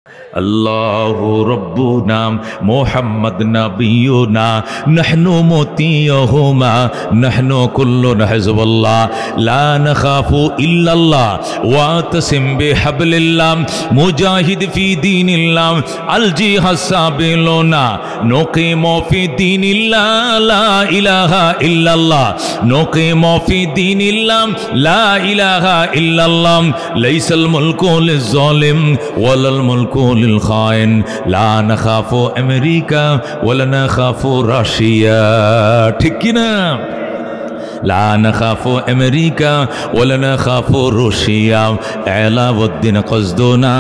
अल्लाहु रब्बुना मुहम्मद नबियुना नहनु मोतियुहुमा नहनु कुल्लुन हिज़्बुल्लाह ला नखाफु इल्लल्लाह वातसिम बिहब्लिल्लाह मुजाहिद फी दीनिल्लाह अलजी हसाबिलुना नुकीमु फी दीनिल्लाह ला इलाहा इल्लल्लाह नुकीमु फी दीनिल्लाह ला इलाहा इल्लल्लाह लैसल मुल्कु लिज़्ज़ालिम वलल मुल्कु खाइन ला नखाफु अमेरिका वला नखाफु राशिया। ठीक की ना? ला नखाफु अमेरिका वला नखाफु रूसिया अलाउद्दीन क़स्दुना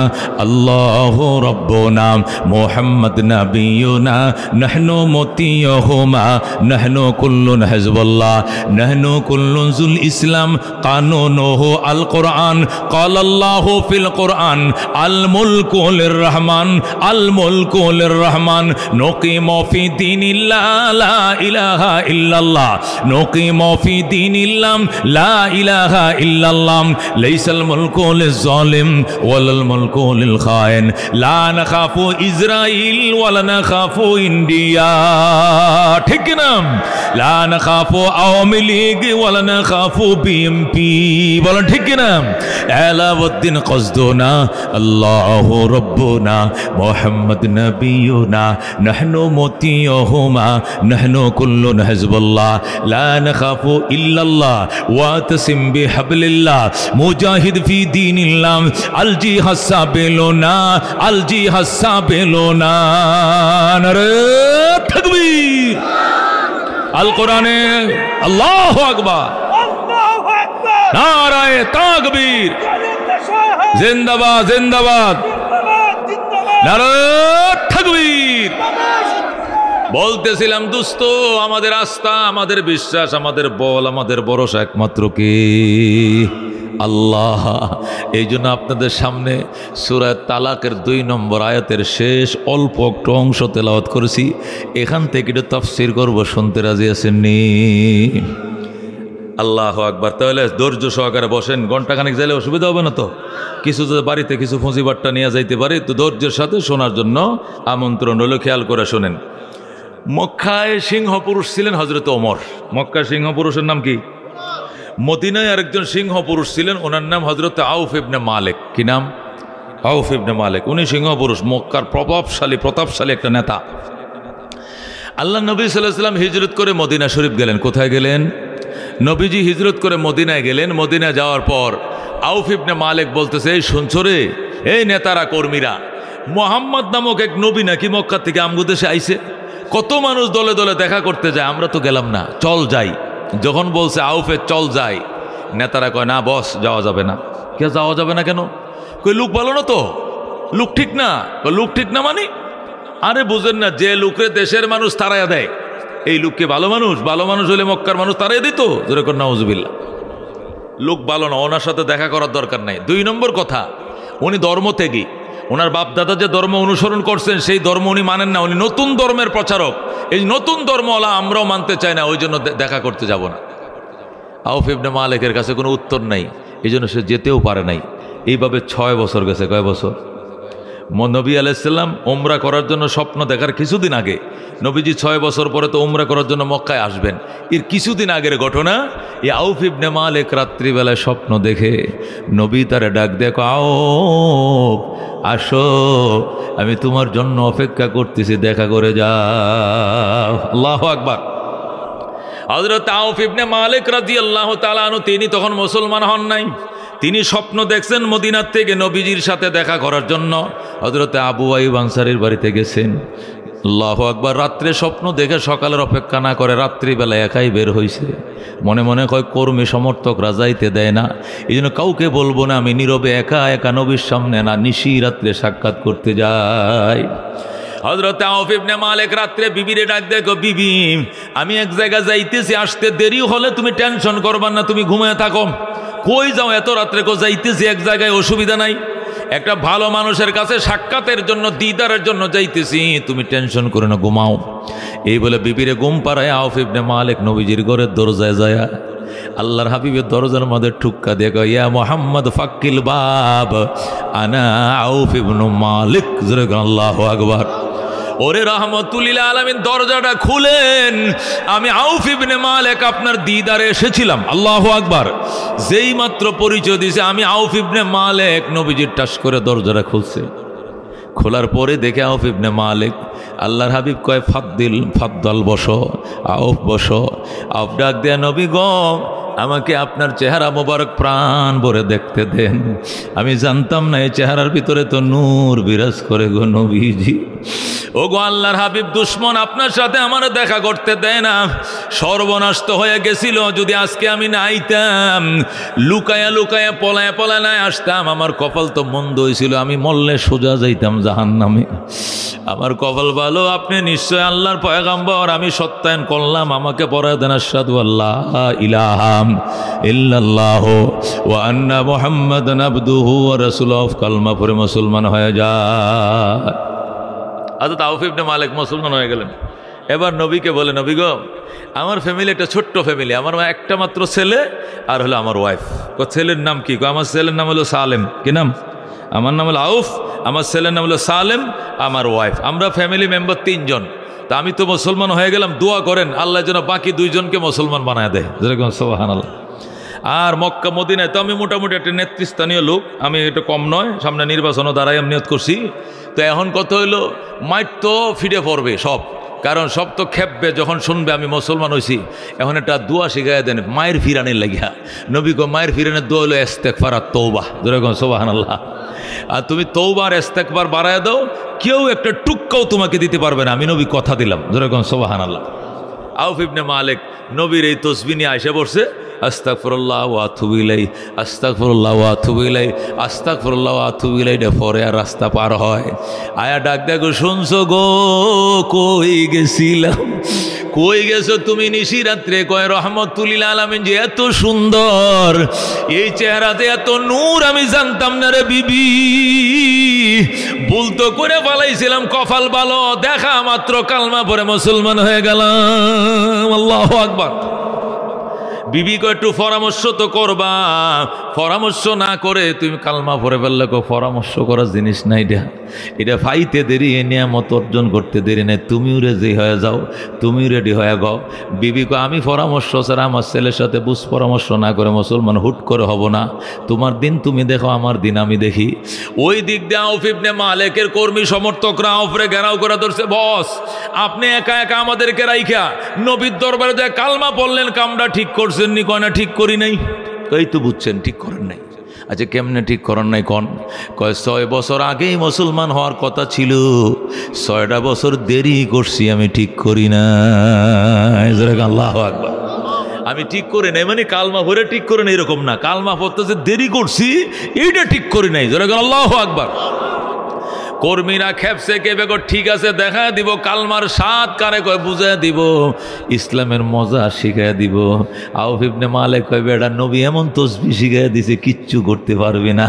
अल्लाहु रब्बुना मुहम्मद नबियुना नहनु मोतियुहुमा नहनु कुल्लुन हिज़्बुल्लाह नहनु कुल्लुन ज़ुल इस्लाम क़ानूनुहु अल कुरआन क़ालल्लाहु फिल कुरआन अल मुल्कु लिर्रहमान अल मुल्कु लिर्रहमान नुक़ीमु फी दीनिल्लाह ला इलाहा इल्लल्लाह नुक़ीमु फी दीनिल्लाह ला इलाहा इल्लल्लाह लैसल मुल्कु लिज़्ज़ालिम वलल मुल्कु लिल खाइन ला नखाफु इज़राइल वला नखाफु इंडिया। ठीक ना? ला नखाफु आवामी लीग वला नखाफु बीएमपी। बोलो ठीक ना? अलाउद्दीन क़स्दुना अल्लाहु रब्बुना मुहम्मद नबियुना नहनु मोतियुहुमा नहनु कुल्लुन हिज़्बुल्लाह ला नखाफु इल्लल्लाह वातसिम बिहब्लिल्लाह मुजाहिद फी दीनिल्लाह अलजी हसाबिलुना अलजी हसाबिलुना। नारे तकबीर। अल कुराने अल्लाहु अकबर नाराए तकबीर जिंदाबाद जिंदाबाद नारे तकबीर। বলতেছিলাম দোস্ত, আমাদের আস্থা, আমাদের বিশ্বাস, আমাদের বল, আমাদের ভরসা একমাত্র কে? আল্লাহ। এই জন্য আপনাদের সামনে সূরা তালাকের 2 নম্বর আয়াতের শেষ অল্প একটু অংশ তেলাওয়াত করেছি। এখান থেকে একটু তাফসীর করব, শুনতে রাজি আছেননি? আল্লাহ আকবার। তাহলে ধৈর্য সহকারে বসেন, ঘন্টাখানিক যাইলে অসুবিধা হবে না তো? কিছু যদি বাড়িতে কিছু ফজিবাট্টা নিয়ে যাইতে পারে তো ধৈর্যের সাথে শোনার জন্য আমন্ত্রণ হলো, খেয়াল করে শোনেন। মক্কায় সিংহ পুরুষ ছিলেন হযরত ওমর। মক্কায় সিংহ পুরুষের নাম কি? মদিনায় আরেকজন সিংহ পুরুষ ছিলেন, ওনার নাম হযরত আউফ ইবনে মালিক। কি নাম? আউফ ইবনে মালিক। উনি সিংহ পুরুষ, মক্কার প্রতাপশালী একটা নেতা। আল্লাহ নবী সাল্লাল্লাহু আলাইহি ওয়াসাল্লাম হিজরত করে মদিনা শরীফ গেলেন। কোথায় গেলেন? নবীজি হিজরত করে মদিনায় গেলেন। মদিনা যাওয়ার পর আউফ ইবনে মালিক বলতেছে, এই শুনছো রে, এই নেতারা কর্মীরা, মুহাম্মদ নামক এক নবী নাকি মক্কা থেকে আমগো দেশে আইছে। কত মানুষ দলে দলে দেখা করতে যায়, আমরা তো গেলাম না, চল যাই। যখন বলছে আউফে চল যাই, নেতারা কয় না বস, যাওয়া যাবে না। কে যাওয়া যাবে না কেন? কই লোক ভালো না তো, লোক ঠিক না। লোক ঠিক না মানে? আরে বুঝেন না, যে লোকরে দেশের মানুষ তারাইয়া দেয়, এই লোককে ভালো মানুষ? ভালো মানুষ হলে মক্কার মানুষ তারাই দিত। যেরকম নাউজুবিল্লাহ, লোক ভালো না, ওনার সাথে দেখা করার দরকার নাই। 2 নম্বর কথা, উনি ধর্ম ত্যাগী। ওনার বাপ দাদা যে ধর্ম অনুসরণ করছেন সেই ধর্ম উনি মানেন না, উনি নতুন ধর্মের প্রচারক। এই নতুন ধর্মওয়ালা আমরাও মানতে চাই না, ওই জন্য দেখা করতে যাব না। আউফ ইবনে মালিকের কাছে কোনো উত্তর নাই, এই জন্য সে যেতেও পারে নাই। এইভাবে 6 বছর গেছে। কয় বছর? নবী আলাইহিস সালাম উমরা করার জন্য স্বপ্ন দেখার কিছুদিন আগে, নবীজি 6 বছর পরে তো উমরা করার জন্য মক্কায় আসবেন, এর কিছুদিন আগের ঘটনা। এই আউফ ইবনে মালিক রাত্রিবেলায় স্বপ্ন দেখে নবী তারে ডাক দেয়, আউফ আসো, আমি তোমার জন্য অপেক্ষা করতেছি, দেখা করে যাও। আল্লাহু আকবার। হযরত আউফ ইবনে মালিক রাদিয়াল্লাহু তাআলা আনহু, তিনি তখন মুসলমান হন নাই। তিনি স্বপ্ন দেখছেন মদিনার থেকে নবীজির সাথে দেখা করার জন্য হযরত আবু আইয়ুব আনসারীর বাড়িতে গেছেন। আল্লাহু আকবার। রাত্রে স্বপ্ন দেখে সকালের অপেক্ষা না করে রাত্রিবেলা একাই বের হয়েছে। মনে মনে কয় কর্মী সমর্থকরা যাইতে দেয় না, এই জন্য কাউকে বলবো না, আমি নীরবে একা একা নবীর সামনে না নিশি রাত্রে সাক্ষাৎ করতে যাই। হযরত আউফ ইবনে মালিক রাত্রে বিবিরে ডাক দেয়, বিবি আমি এক জায়গায় যাইতেছি, আসতে দেরি হলে তুমি টেনশন করবা না, তুমি ঘুমিয়ে থাকো। কই যাও এত রাত্রে? কো যাইতেছি এক জায়গায়, অসুবিধা নাই, একটা ভালো মানুষের কাছে সাক্ষাতের জন্য, দিদারের জন্য যাইতেছি, তুমি টেনশন করে না, ঘুমাও। এই বলে বিবিরে ঘুম পাড়ায় আউফ ইবনে মালিক নবীজির ঘরের দরজায় যায় আল্লাহর হাবিবের দরজার মধ্যে ঠুক্কা দিয়ে কয়, ইয়া মুহাম্মদ ফাক্কিল বাব আনা আউফ ইবনে মালিক। জোরে বলেন আল্লাহু আকবার। ওরে রাহমাতুল আলামিন দরজাটা খুলেন, আমি আউফ ইবনে মালিক আপনার দিদারে এসেছিলাম। আল্লাহু আকবার। যেই মাত্র পরিচয় দিয়েছে আমি আউফ ইবনে মালিক, নবীজির টাস করে দরজাটা খুলছে। খোলার পরে দেখে আউফ ইবনে মালিক। আল্লাহর হাবিব কয়, ফাদ্দাল বসো, আউফ বসো। আউফ ডাক দেয়া, নবী গো আমাকে আপনার চেহারা মোবারক প্রাণ ভরে দেখতে দেন। আমি জানতাম না এই চেহারার ভিতরে তো নূর বিরাজ করে গো নবীজি। ও গো আল্লাহর হাবিব, দুশ্মন আপনার সাথে আমার দেখা করতে দেয় না। সর্বনাশ তো হয়ে গেছিল যদি আজকে আমি না আইতাম, লুকায়া লুকায়া পলায়া পলায় না আসতাম। আমার কপাল তো মন্দ হয়েছিল, আমি মরলে সোজা যাইতাম জাহান্নামে। আমার কপাল ভালো, আপনি নিশ্চয় আল্লাহর পয়গাম্বর, আমি সত্যায়ন করলাম। আমাকে পড়ায় দেন আশহাদু আল্লা ইলাহা ইল্লাল্লাহু ওয়া আন্না মুহাম্মাদান আবদুহু ওয়া রাসূলুহু। কালমা পড়ে মুসলমান হয়ে যায়। হযরত আউফ ইবনে মালিক মুসলমান হয়ে গেলেন। এবার নবীকে বলে, নবী গো আমার ফ্যামিলি একটা ছোট্ট ফ্যামিলি, আমার একটা মাত্র ছেলে আর হলো আমার ওয়াইফ। ছেলের নাম কি? আমার ছেলের নাম হলো সালেম। কি নাম? আমার নাম হলো আউফ, আমার ছেলের নাম হলো সালেম, আমার ওয়াইফ। আমরা ফ্যামিলি মেম্বার 3 জন। তা আমি তো মুসলমান হয়ে গেলাম, দোয়া করেন আল্লাহ যেন বাকি 2 জনকে মুসলমান বানায় দেয়। যেরকম সুবহানাল্লাহ। আর মক্কা মদিনায় তো আমি মোটামুটি একটা নেতৃস্থানীয় লোক, আমি এটা কম নয়। সামনে নির্বাচনও দ্বারাই আমি নিয়ত করছি। তো এখন কত হইলো, মাইট তো ফিরে পড়বে সব, কারণ সব তো খেপবে যখন শুনবে আমি মুসলমান হয়েছি। এখন একটা দোয়া শিখাইয়া দেন মায়ের ফিরানের লাগিয়া। নবী গো মায়ের ফিরানের দোয়া হলো ইস্তেগফার আর তওবা। যেরকম সুবহানাল্লাহ। আর তুমি তওবা আর ইস্তেগফার বাড়ায় দাও, কেউ একটা টুক্কাও তোমাকে দিতে পারবে না, আমি নবী কথা দিলাম। যেরকম সুবহানাল্লাহ। আউফ ইবনে মালিক নবীর এই তসবিহ নিয়ে আইসা পড়ছে, আস্তাগফিরুল্লাহ ওয়া আতুবু ইলাইহি, আস্তাগফিরুল্লাহ ওয়া আতুবু ইলাইহি, আস্তাগফিরুল্লাহ ওয়া আতুবু ইলাইহি। পরে আর রাস্তা পার হয়। আয়া ডাক দেখো, শুনছো গো কই গেছিলাম? কই গেছো তুমি নিশি রাত্রে? কয় রহমতুল আলামিন যে এত সুন্দর, এই চেহারাতে এত নূর আমি জানতাম না রে বিবি। ভুল তো করে পালাইছিলাম, কপাল ভালো, দেখা মাত্র কালমা পড়ে মুসলমান হয়ে গেলাম। আল্লাহু আকবার। বিবি কো একটু পরামর্শ তো করবা, পরামর্শ না করে তুমি কালমা পড়ে ফেললে কো পরামর্শ করার জিনিস নাই। এটা ফাইতে দেরি, এ নিয়ামত অর্জন করতে দেরি নেই। তুমিও রেডি হয়ে যাও, তুমিও রেডি হয়ে গাও। বিবি কো আমি পরামর্শ ছাড়া আমার ছেলের সাথে বুঝ পরামর্শ না করে মুসলমান হুট করে হব না। তোমার দিন তুমি দেখো, আমার দিন আমি দেখি। ওই দিক দিয়ে আউফ ইবনে মালিকের কর্মী সমর্থকরা আউফরে ঘেরাও করে ধরছে, বস আপনি একা একা আমাদেরকে রাইখা নবীর দরবারে যায় কালমা পড়লেন, কামটা ঠিক করছেন নি? কয় না ঠিক করি নাই। এই তো বুঝছেন ঠিক করেন নাই। আচ্ছা কেমনে ঠিক করেন নাই কন? কয় 6 বছর আগেই মুসলমান হওয়ার কথা ছিল, 6টা বছর দেরি করছি, আমি ঠিক করি না। আল্লাহু আকবার। আমি ঠিক করি নাই মানে কালমা পড়ে ঠিক করে নাই এরকম না, কালমা পড়তে যে দেরি করছি এইটা ঠিক করি নাই। আল্লাহু আকবার। কর্মীরা খেপসে কেবে কো ঠিক আছে দেখা দিব, কালমার স্বাদ কারে কয় বুঝায় দিব, ইসলামের মজা শিখায় দিব। আউফ ইবনে মালিক কয় বেটা নবী এমন তসবিহ শিখায় দিছে কিচ্ছু করতে পারবি না।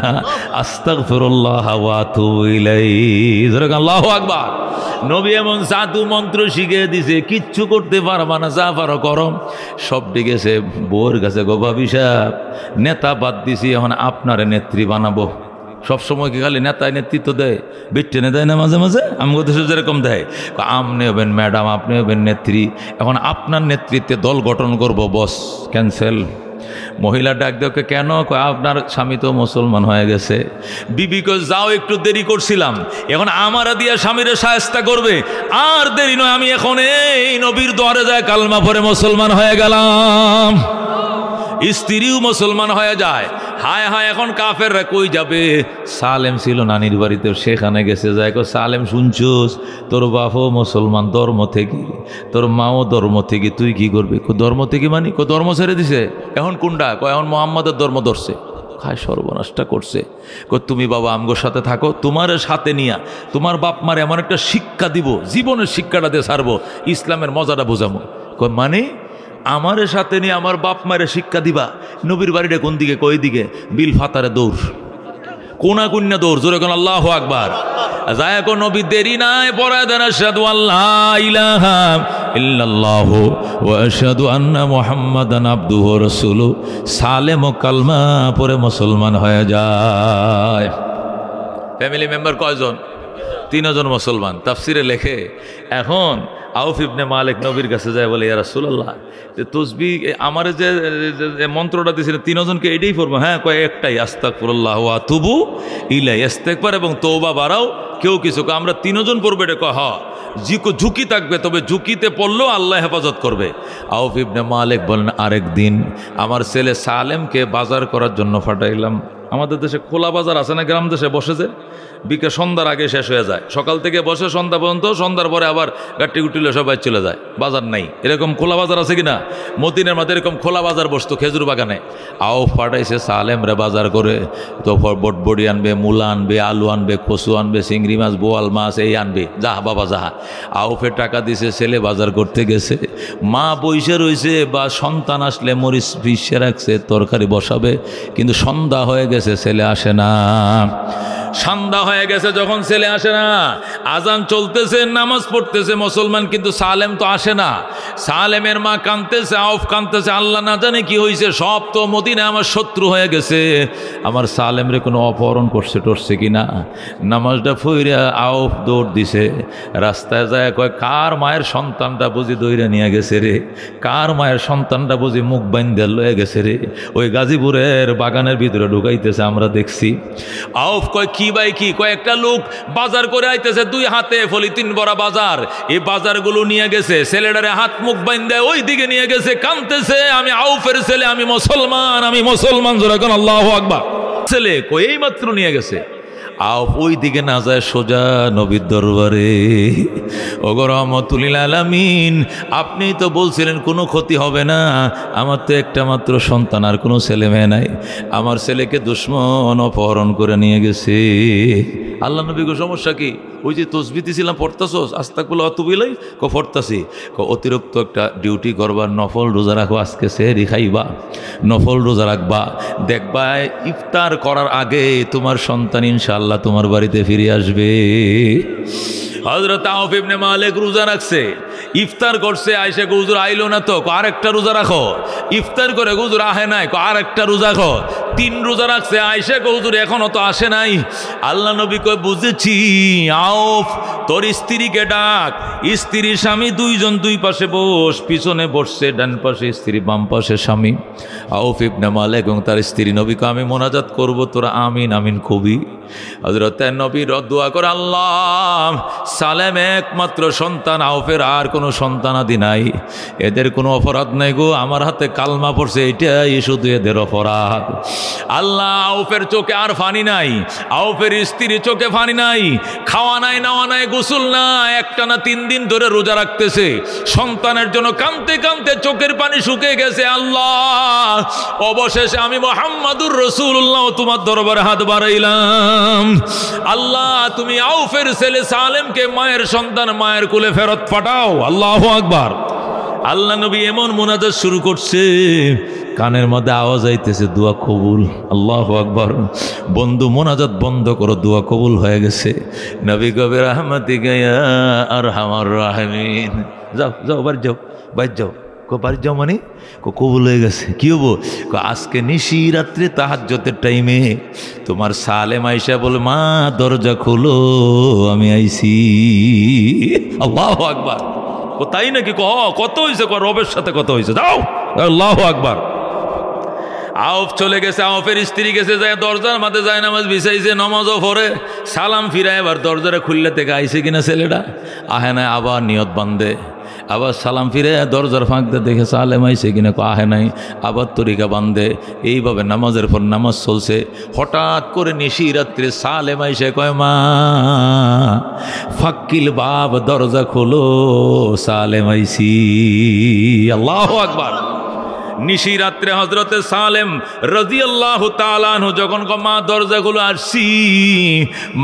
আস্তাগফিরুল্লাহ ওয়া আতুবু ইলাইহি। আল্লাহু আকবার। নবী এমন জাদু মন্ত্র শিখিয়ে দিছে কিচ্ছু করতে পারবা না, যা পারো করো। সব গেছে বউর কাছে, গো ভাবি সাহেব নেতা বাদ দিছি, এখন আপনারে নেত্রী বানাবো। সবসময় কি খালি নেতায় নেতৃত্ব দেয়? বিটেনে দেয় না মাঝে মাঝে? আমাকে দেশে যেরকম দেয়, আপনি হবেন ম্যাডাম, আপনি হবেন নেত্রী, এখন আপনার নেতৃত্বে দল গঠন করব। বস ক্যান্সেল। মহিলা ডাক দেওকে কেন? আপনার স্বামী তো মুসলমান হয়ে গেছে। বিবি কই যাও একটু দেরি করছিলাম, এখন আমারা দিয়া স্বামীরে শায়েস্তা করবে, আর দেরি নয়, আমি এখন এই নবীর দ্বারে যায় কালমা পড়ে মুসলমান হয়ে গেলাম। স্ত্রীও মুসলমান হয়ে যায়। হায় হায় এখন কাফেররা কই যাবে? সালেম ছিল নানির বাড়িতে, সেখানে গেছে। যায় কো সালেম শুনছস তোর বাপও মুসলমান ধর্ম থেকে, তোর মাও ধর্ম থেকে, তুই কি করবি? ধর্ম থেকে মানে কো ধর্ম ছেড়ে দিছে, এখন কোনটা? কয় এখন মোহাম্মদের ধর্ম ধরছে। খায় সর্বনাশটা করছে। কো তুমি বাবা আমগোর সাথে থাকো, তোমার সাথে নিয়া তোমার বাপ মার এমন একটা শিক্ষা দিব, জীবনের শিক্ষাটা দিয়ে ছাড়বো, ইসলামের মজাটা বোঝাবো। কয় মানে আমার সাথে নিয়ে আমার বাপ মায়ের শিক্ষা দিবা? নবীর বাড়িটা কোন দিকে? কই দিকে? বিল ফাতারে দৌড়। কোনা কুন্না দৌড়, জোরে কোন আল্লাহু আকবার। যায় কোন নবী দেরি নাই, পড়ায় দেন আশহাদু আল্লা ইলাহা ইল্লাল্লাহু ওয়া আশহাদু আন্না মুহাম্মাদান আবদুহু ওয়া রাসূলুহু। সালেম ও কালমা পরে মুসলমান হয়ে যায়। ফ্যামিলি মেম্বার কয়জন? 3 জন মুসলমান। তাফসিরে লেখে, এখন আউফ ইবনে মালিক নবীর কাছে যায়, বলে ইয়া রাসূলুল্লাহ, যে তসবিহ আমার যে মন্ত্রটা দিয়েছিলেন 3 জনকে এটাই পড়বো? হ্যাঁ, কয় একটাই, আস্তাগফিরুল্লাহ ওয়া আতুবু ইলাইহি, ইস্তেগফার এবং তওবা বাড়াও। কেউ কিছু আমরা 3 জন পড়বো, এটা কয় হ্যাঁ, ঝুঁকি থাকবে, তবে ঝুঁকিতে পড়লেও আল্লাহ হেফাজত করবে। আউফ ইবনে মালিক বলেন, আরেক দিন আমার ছেলে সালেমকে বাজার করার জন্য পাঠাইলাম। আমাদের দেশে খোলা বাজার আছে না, গ্রাম দেশে বসে যে বিকেল সন্ধ্যার আগে শেষ হয়ে যায়, সকাল থেকে বসে সন্ধ্যা পর্যন্ত, সন্ধ্যার পরে আবার গাট্টি গুটিলে সবাই চলে যায়, বাজার নাই। এরকম খোলা বাজার আছে কিনা? মদিনের মধ্যে এরকম খোলা বাজার বসতো খেজুর বাগানে। আউফ পাঠাইছে সালেমরে বাজার করে, তো বটবড়ি আনবে, মূলা আনবে, আলু আনবে, কচু আনবে, চিংড়ি মাছ, বোয়াল মাছ এই আনবে, যাহা বাবা যাহা। আউফের টাকা দিছে, ছেলে বাজার করতে গেছে, মা বইসে রয়েছে, বা সন্তান আসলে মরিচ পিষে রাখছে, তরকারি বসাবে, কিন্তু সন্ধ্যা হয়ে গেছে, ছেলে আসে না। সন্ধ্যা হয়ে গেছে যখন ছেলে আসে না, আজান চলতেছে, নামাজ পড়তেছে মুসলমান, কিন্তু সালেম তো আসে না। সালেমের মা কাঁদতেছে, আউফ কাঁদতেছে, আল্লাহ না জানে কি হয়েছে, সব তো মদিনা আমার শত্রু হয়ে গেছে, আমার সালেমরে কোনো অপহরণ করছে টরছে কিনা। নামাজটা ফইরা আউফ দৌড় দিছে, রাস্তায় যায় কয়, কার মায়ের সন্তানটা বুঝি দইরা নিয়ে গেছে রে, কার মায়ের সন্তানটা বুঝি মুখ বাইন্ধে লয়ে গেছে রে, ওই গাজীপুরের বাগানের ভিতরে ঢুকাইতেছে, আমরা দেখছি। আউফ কয়, কি ভাই কি? কয়েকটা লোক বাজার করে আইতেছে, 2 হাতে পলিথিন ভরা বাজার, এই বাজারগুলো নিয়ে গেছে, ছেলেটারে হাত মুখ বাইন্ধে ওই দিকে নিয়ে গেছে, কাঁদতেছে, আমি আউফের ছেলে, আমি মুসলমান, আমি মুসলমান, জোরে কোন আল্লাহু আকবার। ছেলে কই এই মাত্র নিয়ে গেছে। আউফ ওই দিকে না যায়, সোজা নবীর দরবারে। ওগো রহমাতুল লিল আলামিন, আপনি তো বলছিলেন কোনো ক্ষতি হবে না, আমার তো একটা মাত্র সন্তান, আর কোনো ছেলে মেয়ে নাই, আমার ছেলেকে দুশমন অপহরণ করে নিয়ে গেছে। আল্লাহ নবী গো, সমস্যা কি? ওই যে তসবিহ দিছিলাম পড়তাছোস, আস্তাগফিরুল্লাহ ওয়া আতুবু ইলাইহি, পড়তাছি। অতিরিক্ত একটা ডিউটি করবার, নফল রোজা রাখো, আজকে সেহরি খাইবা, নফল রোজা রাখবা, দেখবা ইফতার করার আগে তোমার সন্তান ইনশাআল্লাহ তোমার বাড়িতে ফিরে আসবে। হযরত আউফ ইবনে মালিক রোজা রাখছে, ইফতার করছে, আয়েশা কো হুজুর আইলো না তো, আরেকটা রোজা রাখো। ইফতার করে হুজুর আহে নাই, আরেকটা রোজা রাখো। 3 রোজা রাখছে, আয়েশা কো হুজুর এখনো তো আসে নাই। আল্লাহ নবী কয়, বুঝেছি, আউফ তোর স্ত্রীকে ডাক। স্ত্রী স্বামী 2 জন 2 পাশে বস, পিছনে বসছে, ডান পাশে স্ত্রী, বাম পাশে স্বামী। আউফ ইবনে মালিক এবং তার স্ত্রী নবী কয়, আমি মোনাজাত করব, তোরা আমিন আমিন কবি। হযরত নবী দোয়া করে, আল্লাহ সালেম একমাত্র সন্তান, আউফের আর কোনো সন্তানাদি নাই, এদের কোনো অপরাধ নাই গো, আমার হাতে কালমা পড়ছে, এটাই শুধু এদের অপরাধ। আল্লাহ আউফের চোখে আর ফানি নাই, আউফের স্ত্রীর চোখে ফানি নাই, খাওয়া নাই, নাওয়া নাই, গোসল নাই, একটানা 3 দিন ধরে রোজা রাখতেছে, সন্তানের জন্য কাঁদতে কাঁদতে চোখের পানি শুকিয়ে গেছে। আল্লাহ অবশেষে আমি মুহাম্মাদুর রাসূলুল্লাহ তোমার দরবারে হাত বাড়াইলাম, আল্লাহ তুমি আউফের ছেলে সালেমকে মায়ের সন্তান মায়ের কোলে ফেরত পাঠাও। আল্লাহু আকবার। আল্লাহ নবী এমন মুনাজাত শুরু করছে, কানের মধ্যে আওয়াজ আইতেছে, দোয়া কবুল। আল্লাহু আকবার। বন্ধু মোনাজাত বন্ধ করো, দোয়া কবুল হয়ে গেছে। নবী কবে রাহমাতিকা ইয়া আরহামার রাহিমিন, যাও যাও বাড়ি যাও, বাইরে যাও। বাড়ি যাও মানে কবুল হয়ে গেছে। কি হবো? আজকে নিশি রাত্রে তাহাজ্জুদের টাইমে তোমার সালেম আইসা বলে, মা দরজা খোলো, আমি আইছি। আল্লাহু আকবার। তাই নাকি? কত হয়েছে? রবের সাথে কত হয়েছে, যাও। আল্লাহু আকবার। আউফ চলে গেছে, আউফের স্ত্রী গেছে, যায় দরজার মাঝে যায় নামাজ বিছাইছে, নামাজও পড়ে, সালাম ফিরায়, এবার দরজাটা খুললে থেকে আইছে কিনা ছেলেটা, আহে নাই, আবার নিয়ত বান্ধে, আবার সালাম ফিরে দরজার ফাঁক দিয়ে দেখে সালেম আইছে কিনা, আহে নাই, আবার তরিকা বান্ধে, এইভাবে নামাজের পর নামাজ চলছে। হঠাৎ করে নিশি রাত্রে সালেম আইসে কয়, মা ফাক্কিল বাব, দরজা খোলো, সালেম আইছি। আল্লাহু আকবার। নিশি রাত্রে হযরতে সালেম রাদিয়াল্লাহু তাআলা আনহু যখন মা দরজাগুলো আসছি,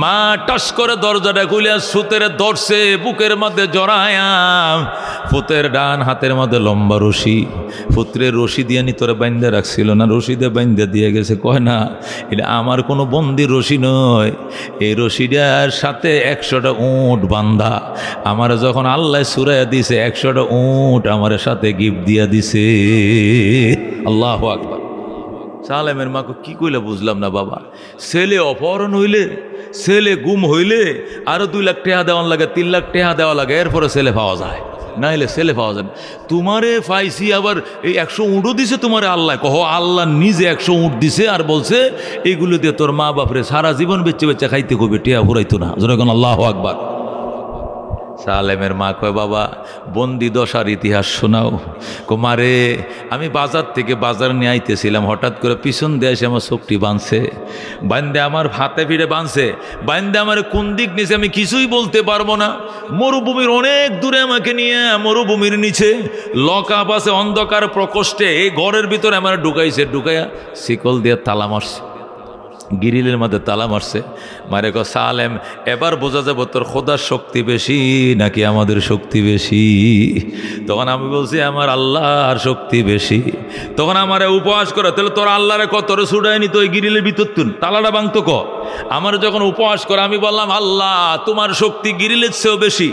মা টাস করে দরজাটা খুলে সুতের ধরছে বুকের মধ্যে জড়ায়া, ফুতের ডান হাতের মধ্যে লম্বা রশি, পুত্রের রশি দিয়ে নি তোরে বাইন্দা রাখছিল না, রশি দিয়ে বাইন্দা দিয়ে গেছে। কয় না এটা আমার কোনো বন্দির রশি নয়, এই রশিটার সাথে 100টা উট বান্ধা। আমার যখন আল্লাহ সুরাইয়া দিছে 100টা উট আমার সাথে গিফট দিয়া দিছে। আল্লাহু আকবার। সালেমের মাকে কি কইলে বুঝলাম না বাবা। ছেলে অপহরণ হইলে, ছেলে গুম হইলে আরো 2 লাখ টাকা দেওয়ান লাগে, 3 লাখ টাকা দেওয়া লাগে, এরপরে ছেলে পাওয়া যায়, নাইলে ছেলে পাওয়া যায়। তোমারে পাইছি আবার এই 100 উটও দিছে তোমারে আল্লাহ। কহ আল্লাহ নিজে 100 উট দিছে আর বলছে এইগুলো দিয়ে তোর মা বাপরে সারা জীবন বেচে বেচে খাইতে কবে, টিয়া ফুরাইতো না। যখন আল্লাহু আকবার। সালেমের মা কয় বাবা বন্দি দশার ইতিহাস শোনাও। মারে আমি বাজার থেকে বাজার নিয়ে আইতেছিলাম, হঠাৎ করে পিছন দিয়ে এসে আমার চোখটি বাঁধছে, বান্ধে আমার হাতে ফিরে বাঁধছে, বান্ধে আমার কোন দিক নিচে আমি কিছুই বলতে পারবো না। মরুভূমির অনেক দূরে আমাকে নিয়ে, মরুভূমির নিচে লকআপ আছে, অন্ধকার প্রকোষ্ঠে এই ঘরের ভিতরে আমার ঢুকাইছে, ঢুকাইয়া শিকল দিয়ে তালা মারছে, গিরিলের মধ্যে তালা মারছে। মারে গো সালেম এবার বোঝা যাবো তোর খোদার শক্তি বেশি নাকি আমাদের শক্তি বেশি। তখন আমি বলছি আমার আল্লাহর শক্তি বেশি। তখন আমার উপহাস করে, তাহলে তোর আল্লাহরে কতরে ছুটায়নি তো ওই গিরিলের ভিতর তুন তালাটা ভাঙতো ক। আমার যখন উপহাস করে আমি বললাম আল্লাহ তোমার শক্তি গিরিলের চেয়েও বেশি,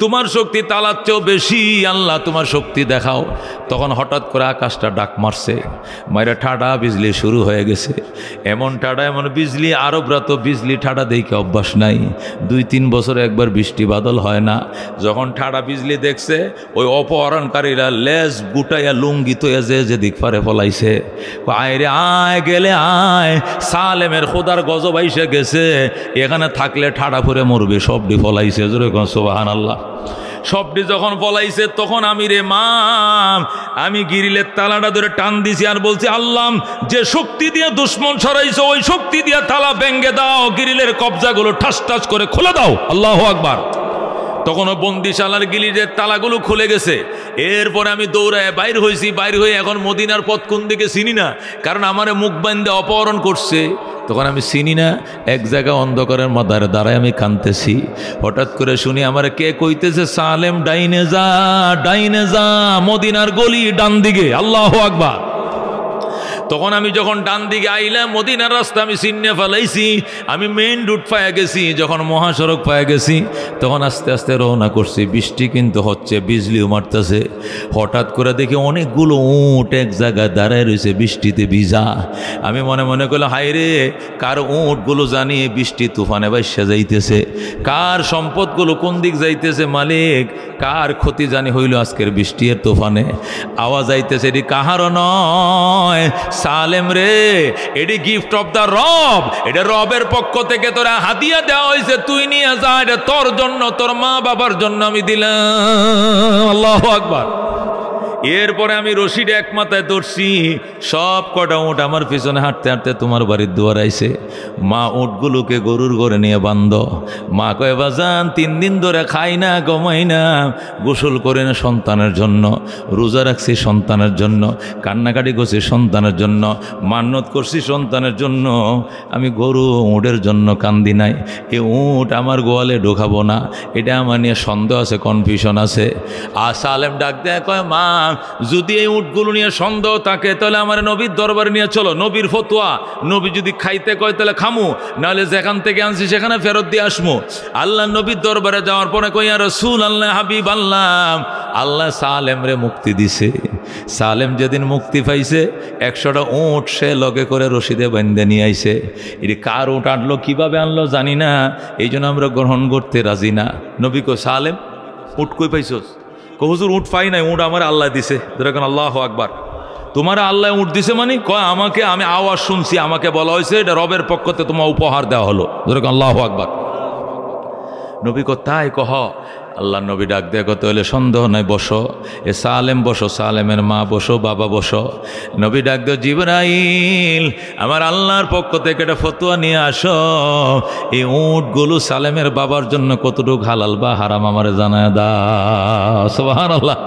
তোমার শক্তি তালার চেয়েও বেশি, আল্লাহ তোমার শক্তি দেখাও। তখন হঠাৎ করে আকাশটা ডাক মারছে, মায়েরা ঠাডা বিজলি শুরু হয়ে গেছে। এমন ঠাডা এমন বিজলি, আরবরা তো বিজলি ঠাডা দেখে অভ্যাস নাই, 2-3 বছরে একবার বৃষ্টি বাদল হয় না। যখন ঠাডা বিজলি দেখছে ওই অপহরণকারীরা লেজ গুটাইয়া লুঙ্গি তো যেদিক পারে ফলাইছে। আয় রে আয় গেলে আয়, সালেমের খোদার গজব আইসে গেছে, এখানে থাকলে ঠাডা ফুরে মরবে, সবটি ফলাইছে। জোরে কোন সুবহানাল্লাহ। সবটি যখন পলাইছে তখন আমি রে মা আমি গিরিলের তালাটা ধরে টান দিছি আর বলছি আল্লাহ যে শক্তি দিয়ে দুশ্মন সরাইছো ওই শক্তি দিয়ে তালা ভেঙে দাও, গিরিলের কবজাগুলো ঠাস ঠাস করে খুলে দাও। আল্লাহু আকবার। তখনও বন্দিশালার গিরিলের তালাগুলো খুলে গেছে। এরপরে আমি দৌড়ায় বাইর হয়েছি, বাইর হয়ে এখন মদিনার পথ কোন দিকে চিনি না, কারণ আমারে মুখ বান্ধে অপহরণ করছে। তখন আমি চিনি না, এক জায়গা অন্ধকারের মাথায় দাঁড়ায় আমি কাঁদতেছি। হঠাৎ করে শুনি আমার কে কইতেছে সালেম ডাইনে যা, ডাইনে যা, মদিনার গলি ডান দিকে। আল্লাহু আকবার। তখন আমি যখন ডান দিকে আইলাম, মদিনার রাস্তা আমি চিনে ফেলাইছি, আমি মেইন রুট পায়ে গেছি। যখন মহাসড়ক পায়ে গেছি তখন আস্তে আস্তে রওনা করছি। বৃষ্টি কিন্তু হচ্ছে, বিজলিও মারতেছে। হঠাৎ করে দেখি অনেকগুলো উট এক জায়গায় দাঁড়ায় রয়েছে, বৃষ্টিতে ভিজা। আমি মনে মনে করলাম হাই রে, কার উটগুলো জানি বৃষ্টি তুফানে বাইসা যাইতেছে, কার সম্পদগুলো কোন দিক যাইতেছে মালিক, কার ক্ষতি জানি হইল আজকের বৃষ্টির তুফানে। আওয়াজ আইতেছে এটি কাহারও নয় সালেম রে, এটি গিফট অফ দ্য রব, এটা রবের পক্ষ থেকে তোরা হাদিয়া দেওয়া হয়েছে, তুই নিয়ে যা, এটা তোর জন্য, তোর মা বাবার জন্য আমি দিলাম। আল্লাহু আকবার। এরপরে আমি রশিটা এক মাথায় ধরছি, সব কটা উট আমার পিছনে হাঁটতে হাঁটতে তোমার বাড়ির দুয়ার আইছে। মা উটগুলোকে গরুর ঘরে নিয়ে বান্ধ। মা কয় বাজান 3 দিন ধরে খাই না ঘুমাই না, গোসল করে না সন্তানের জন্য, রোজা রাখছি সন্তানের জন্য, কান্নাকাটি করছি সন্তানের জন্য, মান্নত করছি সন্তানের জন্য, আমি গরু উটের জন্য কান্দি নাই। এই উট আমার গোয়ালে ঢোকাবো না, এটা আমার নিয়ে সন্দেহ আছে, কনফিউশন আছে। আর সালেম ডাক দেয় কয় মা যদি এই উটগুলো নিয়ে সন্দেহ থাকে তাহলে আমার নবীর দরবারে নিয়ে চলো, নবীর ফতোয়া, নবী যদি খাইতে কয় তাহলে খামু, নাহলে যেখান থেকে আনছি সেখানে ফেরত দিয়ে আসমু। আল্লাহ নবীর দরবারে যাওয়ার পরে কইয়া রাসূল আল্লাহ হাবিব আল্লাহ, আল্লাহ সালেম রে মুক্তি দিছে। সালেম যেদিন মুক্তি পাইছে 100টা উট সে লগে করে রশিদে বান্ধে নিয়ে আইছে। এটি কার উট আনলো কিভাবে আনলো জানি না, এই জন্য আমরা গ্রহণ করতে রাজি না। নবী কো সালেম উট কই পাইছস? হুজুর উট পাই নাই, উট আমার আল্লাহ দিছে। দেখেন আল্লাহু আকবার। তোমার আল্লাহ উট দিছে মানে কয় আমাকে, আমি আওয়াজ শুনছি, আমাকে বলা হয়েছে এটা রবের পক্ষ থেকে তোমার উপহার দেওয়া হলো। দেখেন আল্লাহু আকবার। নবী কো তাই কহ? আল্লাহ নবী ডাক দিয়ে কত হলে সন্দেহ নাই, বসো। এ সালেম বসো, সালেমের মা বসো, বাবা বসো। নবী ডাক দিয়ে জিবরাইল আমার আল্লাহর পক্ষ থেকে একটা ফতোয়া নিয়ে আসো, এই উটগুলো সালেমের বাবার জন্য কতটুকু হালাল বা হারাম আমারে জানায় দাও। সুবহানাল্লাহ।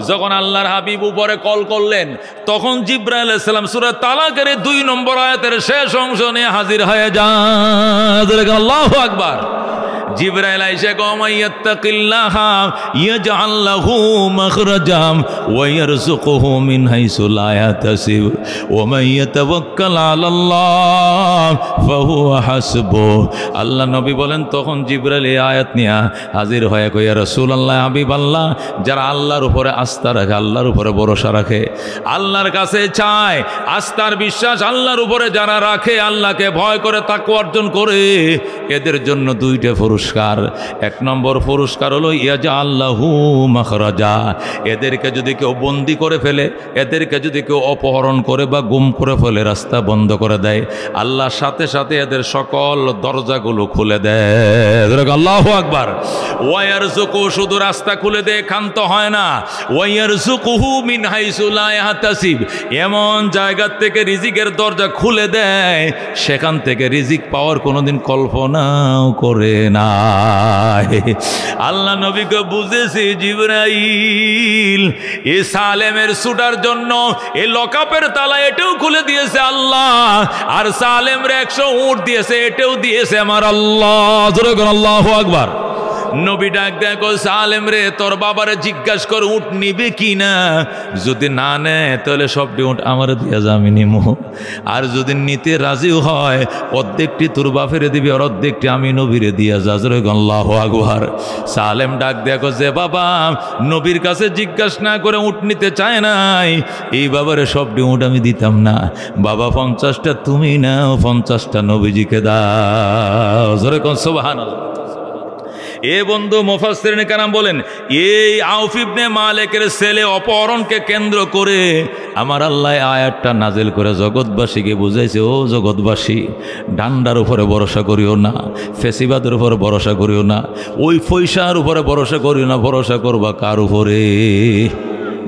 যখন আল্লাহর হাবিব উপরে কল করলেন তখন জিবরাইল আলাইহিস সালাম সূরা তালাকের 2 নম্বর আয়াতের শেষ অংশ নিয়ে হাজির হয়ে যান। আল্লাহু আকবার। জিবরাইল আইসা কমাইয়াত্তাকিল্লাহা ইয়াজআল লাহু মাখরাজাম ওয়া ইয়ারযুকুহু মিন হাইসু লা ইয়াহতাসিব ওয়া মান ইয়াতাওয়াক্কাল আলাল্লাহ ফাহুয়া হাসবুহ। আল্লাহ নবী বলেন তখন জিবরাইল এই আয়াত নিয়ে হাজির হয়ে কয়, ইয়া রাসূলুল্লাহ, হাবিবাল্লাহ, যারা আল্লাহর উপরে আস্থা রাখে, আল্লাহর উপরে ভরসা রাখে, আল্লাহর কাছে চায়, আস্থার বিশ্বাস আল্লাহর উপরে যারা রাখে, আল্লাহকে ভয় করে তাকওয়া অর্জন করে, এদের জন্য 2টা পুরস্কার। 1 নম্বর পুরস্কার হলো ইয়াজআল লাহু মাখরাজা। এদেরকে যদি কেউ বন্দি করে ফেলে, এদেরকে যদি কেউ অপহরণ করে বা গুম করে ফেলে, রাস্তা বন্ধ করে দেয়, আল্লাহ সাথে সাথে এদের সকল দরজাগুলো খুলে দেয়। আল্লাহু আকবার। ওয়া ইয়ারযুকু, শুধু রাস্তা খুলে দেয়, ক্ষান্ত হয় না। ওয়া ইয়ারযুকুহু মিন হাইসু লা ইয়াহতাসিব, এমন জায়গা থেকে রিজিকের দরজা খুলে দেয় সেখান থেকে রিজিক পাওয়ার কোনোদিন কল্পনাও করে না। আল্লাহ নবীকে বুঝেছি জিবরাইল এই সালেমের ছুটার জন্য এই লকআপের তালা এটাও খুলে দিয়েছে আল্লাহ, আর সালেমরে 100 উট দিয়েছে, এটাও দিয়েছে আমার আল্লাহ। জোরে বলুন আল্লাহু আকবার। নবী ডাক দেখো, সালেম রে, তোর বাবারে জিজ্ঞাসা কর উট নিবে কি না, যদি না নেয় তাহলে সবটি উট আমার দিয়া যাবি নিমু, আর যদি নিতে রাজিও হয় অর্ধেকটি তোর বাপেরে দিবি আর অর্ধেকটি আমি নবীরে দিয়া যা। জোরে আল্লাহু আকবার। সালেম ডাক দেখো, যে বাবা নবীর কাছে জিজ্ঞাসা না করে উট নিতে চায় নাই, এই বাবারে সবটি উট আমি দিতাম না, বাবা 50টা তুমি নাও, 50টা নবীজিকে দাও। জোরে কোন সুবহানাল্লাহ। এ বন্ধু মুফাসসিরিন কেরাম বলেন, এই আউফ ইবনে মালিকের ছেলে অপহরণকে কেন্দ্র করে আমার আল্লাহ আয়াতটা নাজিল করে জগৎবাসীকে বুঝাইছে, ও জগৎবাসী, ডান্ডার উপরে ভরসা করিও না, ফেসিবাদের উপরে ভরসা করিও না, ওই পয়সার উপরে ভরসা করিও না, ভরসা করবা কার উপরে?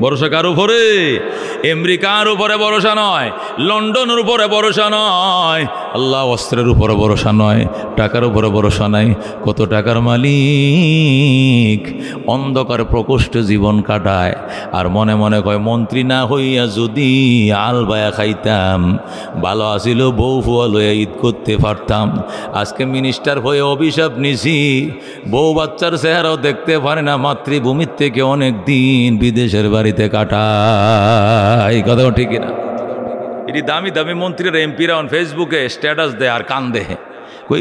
ভরসা কার উপরে? আমেরিকার উপরে ভরসা নয়, লন্ডনের উপরে ভরসা নয়, আল্লাহ অস্ত্রের উপরে ভরসা নয়, টাকার উপরে ভরসা নাই। কত টাকার মালিক অন্ধকার প্রকোষ্ঠে জীবন কাটায় আর মনে মনে কয়, মন্ত্রী না হইয়া যদি আল বায়া খাইতাম ভালো আসিল, বউ ফুয়া লইয়া ঈদ করতে পারতাম। আজকে মিনিস্টার হয়ে অভিশাপ নিছি, বউ বাচ্চার চেহারাও দেখতে পারে না, মাতৃভূমির থেকে অনেক দিন বিদেশের বাড়িতে কাটায়। এই কথা ঠিক না? এটি দামি দামি মন্ত্রীরা, এমপিরা ফেসবুকে স্ট্যাটাস দেয় আর কান দেহে,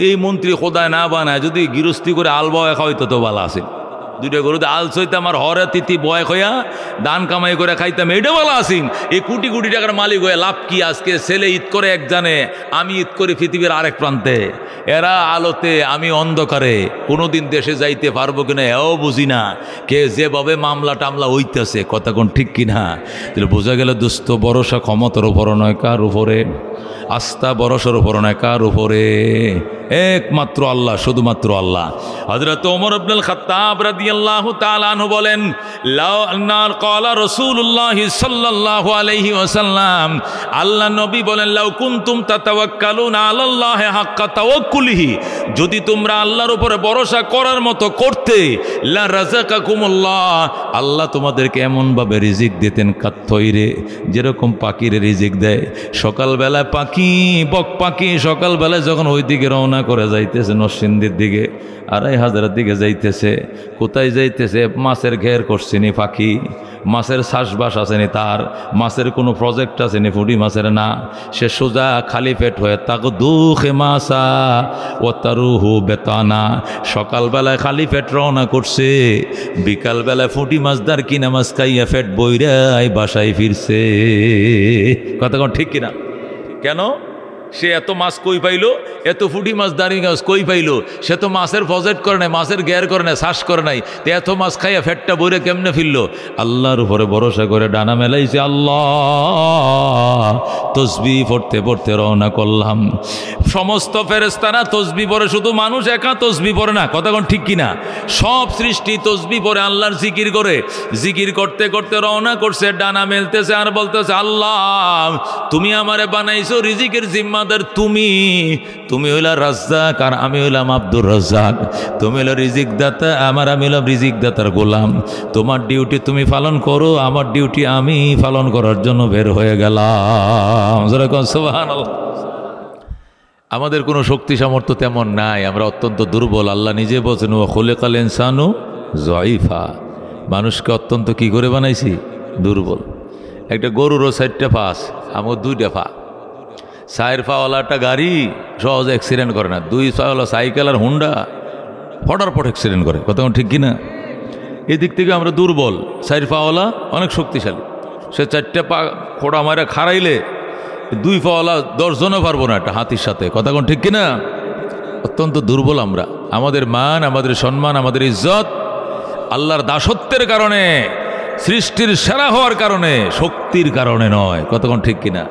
এই মন্ত্রী খোদায় না বানায়, যদি গৃহস্থী করে আল বয় খাওয়াইতো তো ভালো আছে, 2টা গরুতে আল সইতাম আর হরে তিথি বয় খয়া দান কামাই করে খাইতাম, এইটা ভালো আসিন। এই কোটি কোটি টাকার মালিক হয়ে লাভ কি? আজকে ছেলে ঈদ করে এক জানে, আমি ঈদ করি পৃথিবীর আরেক প্রান্তে, এরা আলোতে আমি অন্ধকারে, কোনোদিন দেশে যাইতে পারবো কিনা এও বুঝি না, কে যেভাবে মামলা টামলা হইতেছে, কথা কোন ঠিক কিনা? তাহলে বোঝা গেল দোস্ত, ভরসা ক্ষমতার উপর নয়, কার উপরে? আস্থা ভরসার উপর নয়, কার উপরে? একমাত্র আল্লাহ, শুধুমাত্র আল্লাহ। হযরত ওমর ইবনুল খাত্তাব রাদিয়াল্লাহু তাআলা আনহু বলেন, লাউ আন্না ক্বালা রাসূলুল্লাহ সাল্লাল্লাহু আলাইহি ওয়াসাল্লাম, আল্লাহ নবী বলেন, লাউ কুনতুম তাতাওয়াক্কালুনা আলাল্লাহি হাক্কা তাওয়াক্কুলিহি, যদি তোমরা আল্লাহর উপরে ভরসা করার মতো করতে, লা রাযাকাকুমুল্লাহ, আল্লাহ তোমাদেরকে এমনভাবে রিজিক দিতেন, কাত্তইরে, যেরকম পাখিরে রিজিক দেয়। সকালবেলায় পাখি, বক পাখি সকালবেলায় যখন ওই দিকে রওনা করে যাইতেছে, নরসিংদীর দিকে, 2500 দিকে যাইতেছে, কোথায় যাইতেছে? মাছের ঘের করছেনি পাখি, মাছের চাষবাস আসেনি তার, মাছের কোনো প্রজেক্ট আসেনি, ফুটি মাছের না, সে সোজা খালি পেট হয়ে তাকে দুঃখে মাসা ও তারুহু বেতানা, সকালবেলায় খালি পেট রওনা করছে, বিকালবেলায় ফুটি মাছদার কিনা মাছ খাইয়া পেট বইরাই বাসায় ফিরছে। কথা কোন ঠিক কিনা? কেন? সে এত মাছ কই পাইলো, এত ফুটি মাছ দাঁড়িয়ে গাছ কই পাইলো? সে তো মাছের প্রজেক্ট করে নাই, মাছের গ্যার করে নাই, শ্বাস করে নাই, তো এত মাছ খাইয়া ফেটটা বইরে কেমনে ফিরলো? আল্লাহর উপরে ভরসা করে ডানা মেলাইছে, আল্লাহ তসবিহ পড়তে পড়তে রওনা করলাম। সমস্ত ফেরেশতারা তসবিহ পড়ে, শুধু মানুষ একা তসবিহ পড়ে না, কথা কোন ঠিক কিনা? সব সৃষ্টি তসবিহ পড়ে, আল্লাহর জিকির করে, জিকির করতে করতে রওনা করছে, ডানা মেলতেছে আর বলতেছে, আল্লাহ তুমি আমারে বানাইছো রিজিকের জিম্মা জিম্মাদার তুমি, তুমি হইলা রাজ্জাক আর আমি হইলাম আব্দুর রাজ্জাক। তুমি হইলা রিজিক দাতা, আমি হইলাম রিজিক দাতার গোলাম। তোমার ডিউটি তুমি পালন করো, আমার ডিউটি আমি পালন করার জন্য বের হয়ে গেলাম। সুবহানাল্লাহ। আমাদের কোনো শক্তি সামর্থ্য তেমন নাই, আমরা অত্যন্ত দুর্বল। আল্লাহ নিজে বলছেন ওয়া খুলিকাল ইনসানু যায়ীফা, মানুষকে অত্যন্ত কি করে বানাইছি? দুর্বল। একটা গরুরও 4টা পা আছে, আমার 2টা পা। 4 পাওয়ালাটা গাড়ি সহজে অ্যাক্সিডেন্ট করে না, 2 পাওয়ালা সাইকেল আর হুন্ডা ফটারপট অ্যাক্সিডেন্ট করে। কথা ঠিক কিনা? এই দিক থেকে আমরা দুর্বল। 4 পাওয়ালা অনেক শক্তিশালী, সে 4টা পা খোড়া মারা খাড়াইলে 2 পাওয়ালা 10 জনও পারবো না একটা হাতির সাথে। কথা ঠিক কিনা? অত্যন্ত দুর্বল আমরা। আমাদের মান, আমাদের সম্মান, আমাদের ইজ্জত আল্লাহর দাসত্বের কারণে, সৃষ্টির সেরা হওয়ার কারণে, শক্তির কারণে নয়। কতক্ষণ ঠিক কিনা?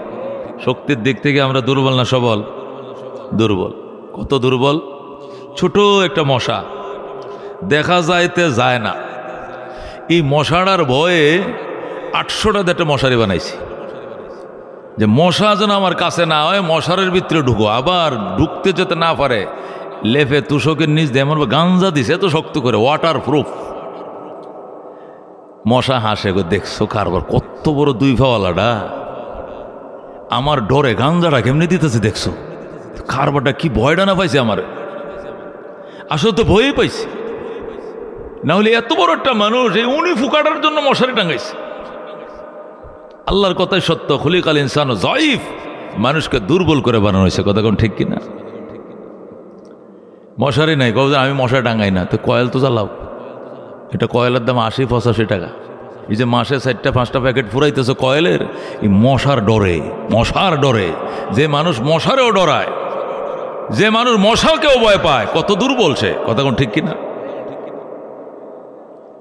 শক্তির দিক থেকে আমরা দুর্বল না সবল? দুর্বল। কত দুর্বল! ছোট একটা মশা দেখা যাইতে যায় না, এই মশাটার ভয়ে 800টা একটা মশারি বানাইছি, যে মশা যেন আমার কাছে না হয়, মশারের ভিতরে ঢুকো, আবার ঢুকতে যেতে না পারে। লেফে তুষকের নিচ দিয়ে এমন গাঞ্জা দিছে এত শক্ত করে, ওয়াটার প্রুফ। মশা হাসে, দেখছো কারবার কত বড় 2 পাওয়ালাটা, আমার ডরে গাঞ্জাটা কেমনি দিতেছে দেখছো, কারবারটা কি ভয়টা না পাইছে আমার। আসলে তো ভয়ই পাইছে, না হলে এত বড় একটা মানুষ এই উনি ফুকাটার জন্য মশারি টাঙ্গাইছে। আল্লাহর কথাই সত্য, খুলিকাল ইনসানু যায়ীফ, মানুষকে দুর্বল করে বানানো হয়েছে। কথা কোন ঠিক কিনা? মশারি নাই, কবে আমি মশারি টাঙ্গাই না, তো কয়েল তো জ্বালাও। এটা কয়েলের দাম 80-85 টাকা। এই যে মাসে 4টা-5টা প্যাকেট ফুরাইতেছে কয়েলের, এই মশার ডরে, মশার ডরে। যে মানুষ মশারেও ডরায়, যে মানুষ মশাকেও ভয় পায়, কত দুর্বল সে। কথা কোন ঠিক কিনা?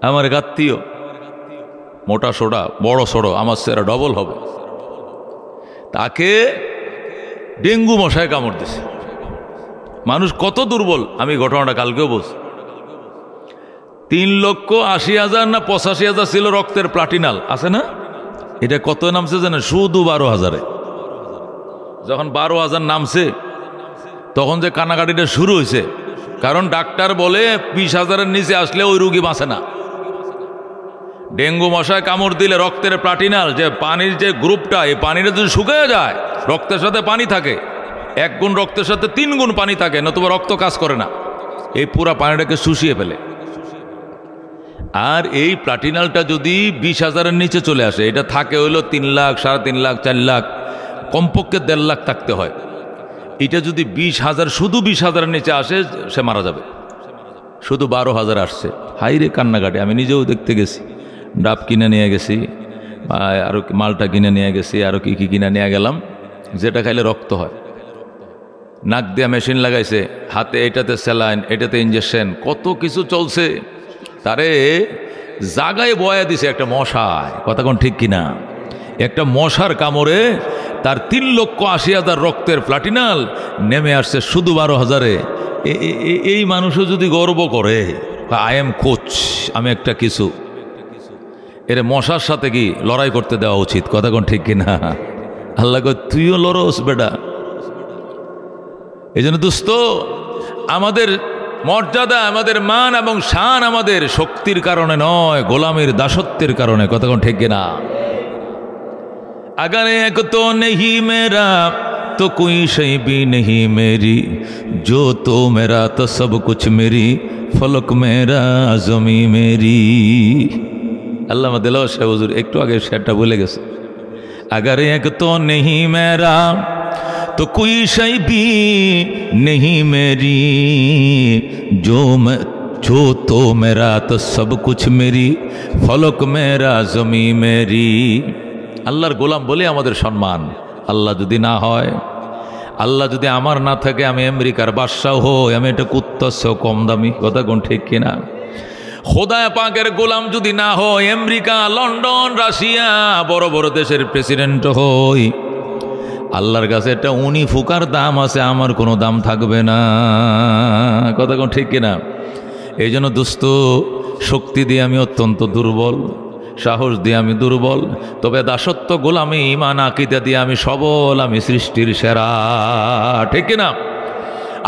আমার এক আত্মীয়, মোটা সোডা, বড় সোড়ো, আমার সেরা ডবল হবে, তাকে ডেঙ্গু মশায় কামড় দিছে। মানুষ কত দুর্বল, আমি ঘটনাটা কালকেও বলছি। 3,80,000 না 85,000 ছিল রক্তের প্লাটিনাল, আছে না? এটা কত নামছে জানেন? শুধু 12,000-এ। যখন 12,000 নামছে, তখন যে কানাকাটিটা শুরু হয়েছে, কারণ ডাক্তার বলে 20,000-এর নিচে আসলে ওই রুগী বাঁচে না। ডেঙ্গু মশায় কামড় দিলে রক্তের প্লাটিনাল, যে পানির যে গ্রুপটা, এই পানিটা যদি শুকিয়ে যায়, রক্তের সাথে পানি থাকে, 1 গুণ রক্তের সাথে 3 গুণ পানি থাকে, নতুবা রক্ত কাজ করে না, এই পুরা পানিটাকে শুষিয়ে ফেলে। আর এই প্লাটিনালটা যদি 20,000-এর নিচে চলে আসে, এটা থাকে হইলো 3 লাখ, 3.5 লাখ, 4 লাখ, কমপক্ষে 1.5 লাখ থাকতে হয়। এটা যদি 20,000, শুধু 20,000-এর নিচে আসে, সে মারা যাবে। শুধু 12,000 আসছে, হাইরে কান্নাকাটি। আমি নিজেও দেখতে গেছি, ডাব কিনে নিয়ে গেছি, আরও মালটা কিনে নিয়ে গেছি, আরও কি কি কিনে নিয়ে গেলাম, যেটা খাইলে রক্ত হয়। নাক দিয়ে মেশিন লাগাইছে, হাতে এটাতে স্যালাইন, এটাতে ইঞ্জেকশন, কত কিছু চলছে। তারে জাগায় বয়া দিছে একটা মশায়। কথা কোন ঠিক কিনা? একটা মশার কামড়ে তার 3,80,000 রক্তের প্লাটিনাল নেমে আসছে শুধু 12,000-এ। এই মানুষও যদি গর্ব করে, আই এম কোচ, আমি একটা কিছু, এর মশার সাথে কি লড়াই করতে দেওয়া উচিত? কথা কোন ঠিক কিনা? আল্লাহ কয় তুইও লড়স বেটা। এই জন্য দোস্ত, আমাদের মর্যাদা, আমাদের মান এবং শান আমাদের শক্তির কারণে নয়, গোলামের দাসত্বের কারণে। কথা কোন ঠিক কিনা? अगर एक तो नहीं मेरा तो कोई शै भी नहीं मेरी, जो तो मेरा तो सब कुछ मेरी, फलक मेरा जमी मेरी। আল্লামা দিলওয়ার শাহ হুজুর একটু আগে সেটা বলে গেছে। अगर एक तो नहीं मेरा तो कोई शै भी नहीं मेरी, जो तो मेरा तो सब कुछ मेरी, फलक मेरा जमी मेरी। আল্লাহর গোলাম বলে আমাদের সম্মান। আল্লাহ যদি না হয়, আল্লাহ যদি আমার না থাকে, আমি আমেরিকার বাদশাহ হই, আমি এটা কুত্তার কম দামি। কথা কোন ঠিক কিনা? খোদা পাকের গোলাম যদি না হয়, আমেরিকা, লন্ডন, রাশিয়া, বড় বড় দেশের প্রেসিডেন্ট হই, আল্লাহর কাছে একটা উনি ফুকার দাম আছে, আমার কোনো দাম থাকবে না। কথা কোন ঠিক কিনা? এই জন্য দোস্ত, শক্তি দিয়ে আমি অত্যন্ত দুর্বল, সাহস দিয়ে আমি দুর্বল, তবে দাসত্ব গোলামি ঈমান আকীদা দিয়ে আমি সবল, আমি সৃষ্টির সেরা। ঠিক কিনা?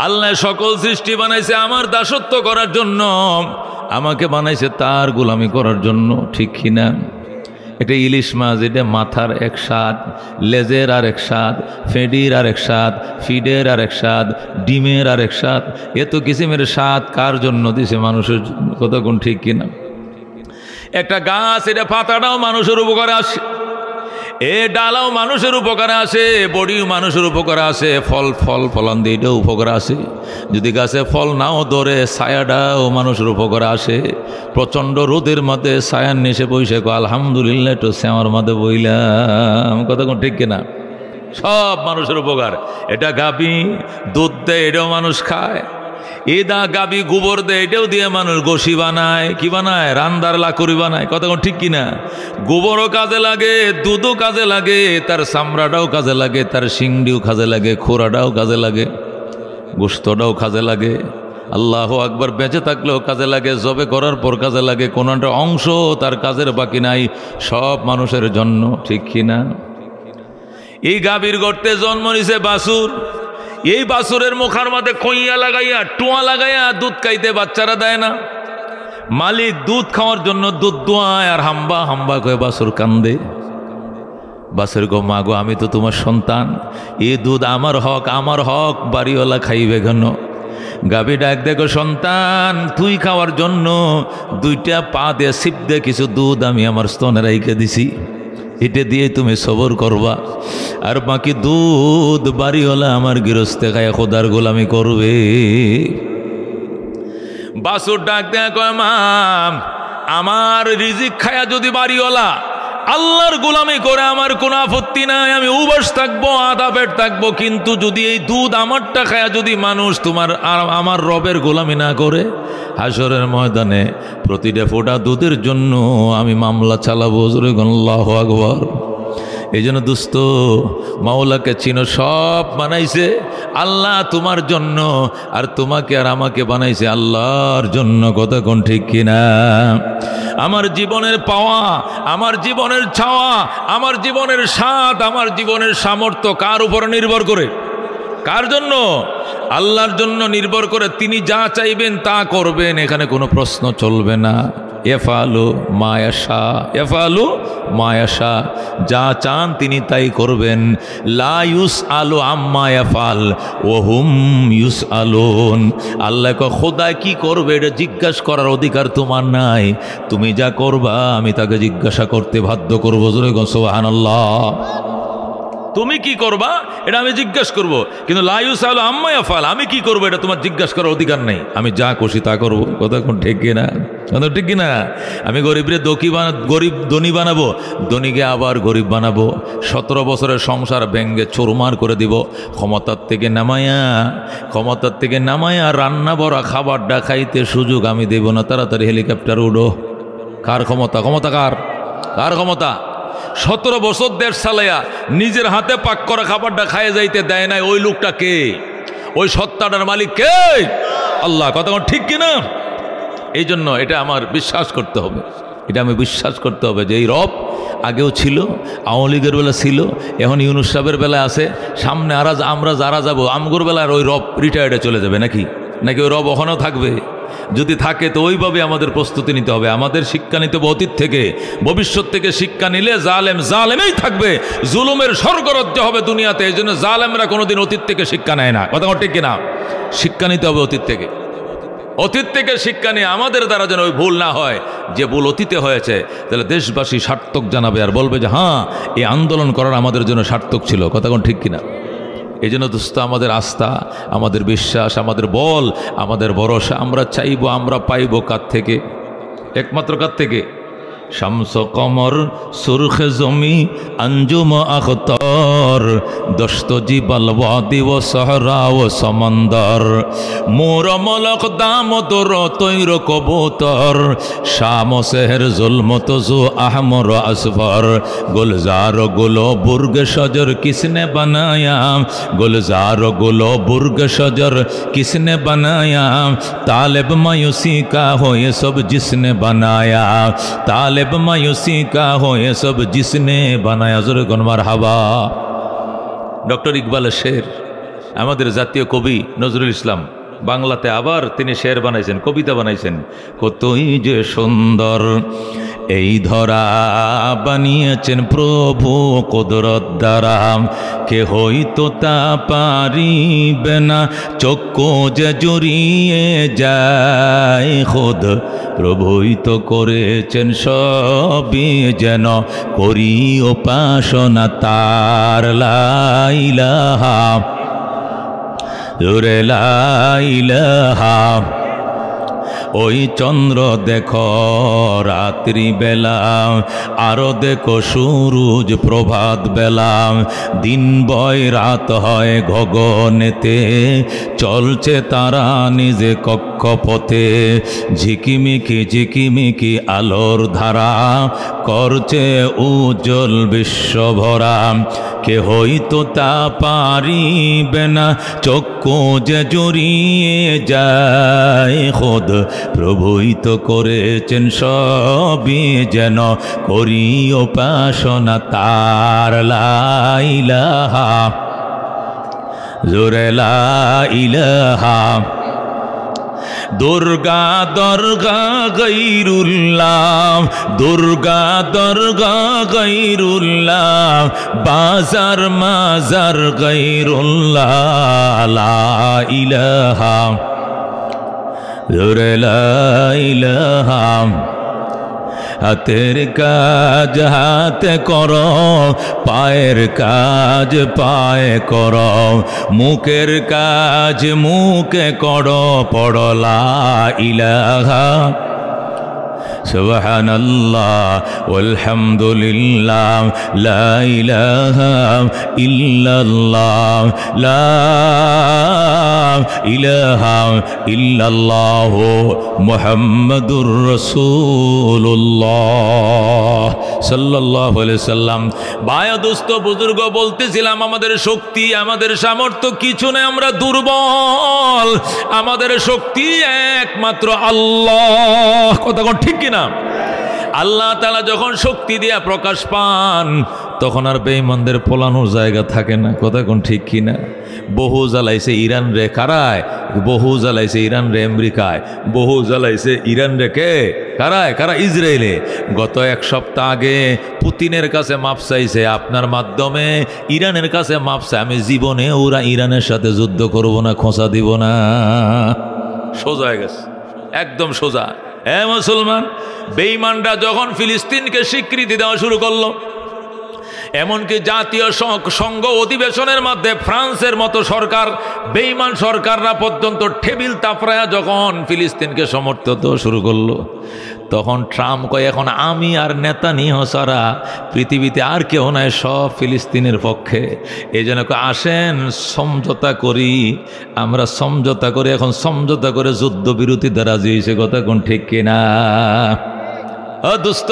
আল্লাহ সকল সৃষ্টি বানাইছে আমার দাসত্ব করার জন্য, আমাকে বানাইছে তার গোলামি করার জন্য। ঠিক কিনা? এটা ইলিশ মাছ, এটা মাথার এক স্বাদ, লেজের আর এক স্বাদ, ফেডির আর এক স্বাদ, ফিডের আর এক স্বাদ, ডিমের আর এক স্বাদ। এত কিসিমের স্বাদ কার জন্য দিছে? মানুষের জন্য। কতক্ষণ ঠিক কিনা? একটা গাছ, এটা পাতাটাও মানুষের উপকারে আসে, এ ডালাও মানুষের উপকারে আসে, বডিও মানুষের উপকারে আসে, ফলন দিয়ে এটাও উপকারে আসে। যদি গাছে ফল নাও ধরে, ছায়াটাও মানুষের উপকারে আসে। প্রচণ্ড রোদের মধ্যে ছায়ার নিচে বইসে আলহামদুলিল্লাহ একটু শ্যামার মধ্যে বইলাম। কতক্ষণ ঠিক কিনা? সব মানুষের উপকার। এটা গাভী দুধ দেয়, এটাও মানুষ খায়। এদা গাবি গোবর দেয়, এটাও দিয়ে মানুষ গোশি বানায়, কি বানায়? রান্দার লাকড়ি বানায়। কতক্ষণ ঠিক কিনা? গোবরও কাজে লাগে, দুধও কাজে লাগে, তার চামড়াটাও কাজে লাগে, তার শিংডিও কাজে লাগে, খোরাটাও কাজে লাগে, গোশতটাও কাজে লাগে। আল্লাহু আকবার। বেঁচে থাকলেও কাজে লাগে, জবে করার পর কাজে লাগে, কোনো একটা অংশ তার কাজের বাকি নাই, সব মানুষের জন্য। ঠিক কিনা? এই গাভীর গর্তে জন্ম নিছে বাছুর, এই বাছুরের মুখার মধ্যে কইয়া লাগাইয়া টোয়া লাগাইয়া দুধ খাইতে বাচ্চারা দেয় না। মালিক দুধ খাওয়ার জন্য দুধ দোয়ায়, আর হাম্বা হাম্বা কয়ে বাছুর কান্দে। বাছুর গো, মা গো, আমি তো তোমার সন্তান, এই দুধ আমার হক, বাড়িওয়ালা খাইবে কেন? গাভী ডাক দেখো, সন্তান তুই খাওয়ার জন্য দুইটা পা দিয়ে সিপ দিয়ে কিছু দুধ আমি আমার স্তনে রাইখে দিছি, এটা দিয়ে তুমি সবর করবা, আর বাকি দুধ বাড়িওয়ালা আমার গৃহস্থে খায় খোদার গোলামি করবে। বাছুর ডাক দেয়া কয়, মা, আমার রিজিক খায়া যদি বাড়িওয়ালা আল্লাহর গোলামি করে আমার কোনো আপত্তি নাই, আমি উবাস থাকবো, আধা পেট থাকবো, কিন্তু যদি এই দুধ আমারটা খায়া যদি মানুষ তোমার আর আমার রবের গোলামি না করে, হাসরের ময়দানে প্রতিটা ফোঁটা দুধের জন্য আমি মামলা চালাবো। আল্লাহু আকবার। এই জন্য দুস্থ, মাওলাকে চিনো, সব বানাইছে আল্লাহ তোমার জন্য, আর তোমাকে আর আমাকে বানাইছে আল্লাহর জন্য। কতক্ষণ ঠিক কিনা? আমার জীবনের পাওয়া, আমার জীবনের ছাওয়া, আমার জীবনের স্বাদ, আমার জীবনের সামর্থ্য কার উপর নির্ভর করে? কার জন্য? আল্লাহর জন্য নির্ভর করে। তিনি যা চাইবেন তা করবেন, এখানে কোনো প্রশ্ন চলবে না। এফালু মায়াশা, এফালু মায়াশা, যা চান তিনি তাই করবেন। লা ইউস আলো আম্মা এফাল ওহুম ইউস আলোন। আল্লাহ খোদা কি করবে এটা জিজ্ঞাসা করার অধিকার তোমার নাই, তুমি যা করবা আমি তাকে জিজ্ঞাসা করতে বাধ্য করবো। সুবহানাল্লাহ। তুমি কি করবা এটা আমি জিজ্ঞাসা করব, কিন্তু লা ইউস আলো আম্মা এফাল, আমি কি করবো এটা তোমার জিজ্ঞাসা করার অধিকার নেই। আমি যা খুশি তা করবো। কতক্ষণ ঠিক কিনা? ঠিক কিনা? আমি গরিবরে গরিব ধনী বানাবো, ধনীকে আবার গরিব বানাবো। 17 বছরের সংসার ভেঙ্গে চুরমার করে দিব। ক্ষমতার থেকে নামায়া রান্না বড়া খাবারটা খাইতে সুযোগ আমি দেব না। তাড়াতাড়ি হেলিকপ্টার উঠো। কার ক্ষমতা? ক্ষমতা কার? কার ক্ষমতা? 17 বছর দেশ চালাইয়া নিজের হাতে পাক করা খাবারটা খাইয়ে যাইতে দেয় নাই, ওই লোকটা কে? ওই সত্তাটার মালিক কে? আল্লাহ। কতক্ষণ ঠিক কিনা? এই জন্য এটা আমার বিশ্বাস করতে হবে, এটা আমি বিশ্বাস করতে হবে যে এই রব আগেও ছিল, আওয়ামী লীগের বেলা ছিল, এখন ইউনূস সাহেবের বেলা আছে, সামনে আমরা যারা যাবো আমগোর বেলার ওই রব রিটায়ার্ডে চলে যাবে নাকি ওই রব ওখানেও থাকবে? যদি থাকে তো ওইভাবে আমাদের প্রস্তুতি নিতে হবে। আমাদের শিক্ষা নিতে হবে অতীত থেকে, ভবিষ্যৎ থেকে শিক্ষা নিলে জালেমেই থাকবে, জুলুমের স্বর্গরাজ্য হবে দুনিয়াতে। এই জন্য জালেমরা কোনোদিন অতীত থেকে শিক্ষা নেয় না। কথা ঠিক কিনা? শিক্ষা নিতে হবে অতীত থেকে। অতীত থেকে শিক্ষা নিয়ে আমাদের দ্বারা যেন ওই ভুল না হয়, যে ভুল অতীতে হয়েছে তাহলে দেশবাসী সার্থক জানাবে আর বলবে যে হ্যাঁ, এই আন্দোলন করার আমাদের জন্য সার্থক ছিল। কথা ঠিক কিনা? এই জন্য দোস্ত, আমাদের আস্থা, আমাদের বিশ্বাস, আমাদের বল, আমাদের ভরসা, আমরা চাইব, আমরা পাইব কার থেকে? একমাত্র কার থেকে? শামস কমর সুরখে জমি আঞ্জুম আখতার দস্ত জিবাল ওয়াদি ও সাহরা ও সমন্দর মোর মলক দামোদর তৈর কবুতর শাম সেহর জুলমত জু আহমর আসফর গুলজার গুলো বুর্গ শজর কিসনে বানায়া গুলজার গুলো বুর্গ শজর किसने बनाया तालिब मायूसी का हो ये सब जिसने बनाया तालिब गालिब मायूसी का हो ये सब जिसने बनाया ज़ोरे कौन मरहबा। डॉक्टर इकबाल शेर आमादेर जातीय कवि नजरुल इस्लाम बांगलाते आबार तिनि शेर बानाइছেন कविता बानाइছেন कतई जे सुंदर এই ধরা বানিয়েছেন প্রভু কুদরত দ্বারা কে হইতো তা পারিবে না চক্ষু যে জড়িয়ে যায় খোদ প্রভুই তো করেছেন সবই যেন করি উপাসনা তার লা ইলাহা জোরে লা ইলাহা। ওই চন্দ্র দেখো রাত্রি বেলা আরো দেখো সূরজ প্রভাত বেলা দিন বয় রাত হয় গগনেতে চলছে তারা নিজে কক্ষপথে ঝিকিমিকি ঝিকিমিকি আলোর ধারা করছে উজ্জ্বল বিশ্বভরা কে হইতো তা পারিবে না চক্ষু যে জড়িয়ে যায় খোদ প্রভুই তো করেছেন সবই যেন করি উপাসনা তার লা ইলাহা জোরে লা ইলাহা। दुर्गा दरगा गैरुल्लाह दुर्गा दरगा गैरुल्लाह बाजार माजार गैरुल्लाह ला इलाहा ला इलाहा। हाथेर काज हाथे करो पाয়ের কাজ পায়ে করো মুখের কাজ মুখে করো পড়ো লা ইলাহা সুবহানাল্লাহ ওয়ালহামদুলিল্লাহ লা ইলাহা ইল্লাল্লাহ লা ইলাহা ইল্লাল্লাহ মুহাম্মাদুর রাসূলুল্লাহ সাল্লাল্লাহু আলাইহি সাল্লাম। ভাই দোস্ত বুজুর্গ বলতেছিলাম আমাদের শক্তি আমাদের সামর্থ্য কিছু নেই, আমরা দুর্বল। আমাদের শক্তি একমাত্র আল্লাহ। কথা কোন ঠিক কিনা? আল্লাহ তাআলা যখন শক্তি দিয়া প্রকাশ পান তখন আর বেঈমানদের পোলানোর জায়গা থাকে না। কথা কোন ঠিক কিনা? বহু জ্বালাইছে ইরান রে কারায়, বহু জ্বালাইছে ইরান রে আমেরিকায়, বহু জ্বালাইছে ইরান রে কে কারায় কারা ইসরায়েলে। গত এক সপ্তাহ আগে পুতিনের কাছে মাপ চাইছে আপনার মাধ্যমে, ইরানের কাছে মাপ চাই। আমি জীবনে ওরা ইরানের সাথে যুদ্ধ করব না, খোঁচা দিব না। সোজা হয়ে গেছে, একদম সোজা। হ্যাঁ মুসলমান, বেঈমানরা যখন ফিলিস্তিনকে স্বীকৃতি দেওয়া শুরু করলো, এমনকি জাতীয় সংঘ অধিবেশনের মধ্যে ফ্রান্সের মতো সরকার, বেঈমান সরকাররা পর্যন্ত টেবিল তাফরায়া যখন ফিলিস্তিনকে সমর্থন শুরু করলো, তখন ট্রাম্প কয় এখন আমি আর নেতানিয়াহু ছাড়া পৃথিবীতে আর কেউ নাই, সব ফিলিস্তিনের পক্ষে। এই জন্য আসেন সমঝোতা করি, আমরা সমঝোতা করি। এখন সমঝোতা করে যুদ্ধবিরতিতে রাজি হয়েছে। কথা কোন ঠিক কিনা? দোস্ত,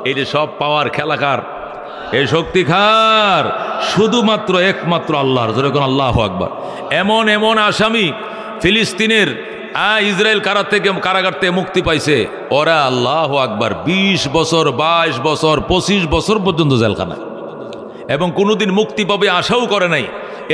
এই যে সব পাওয়ার খেলাকার, এই শক্তি খার শুধুমাত্র একমাত্র আল্লাহর। যেরকম আল্লাহু আকবার। এমন এমন আসামি ফিলিস্তিনের ইসরায়েল কারাগার থেকে মুক্তি পাইছে, ওরা আল্লাহু আকবার 20 বছর 22 বছর 25 বছর পর্যন্ত জেলখানা, এবং কোনোদিন মুক্তি পাবে আশাও করে নাই।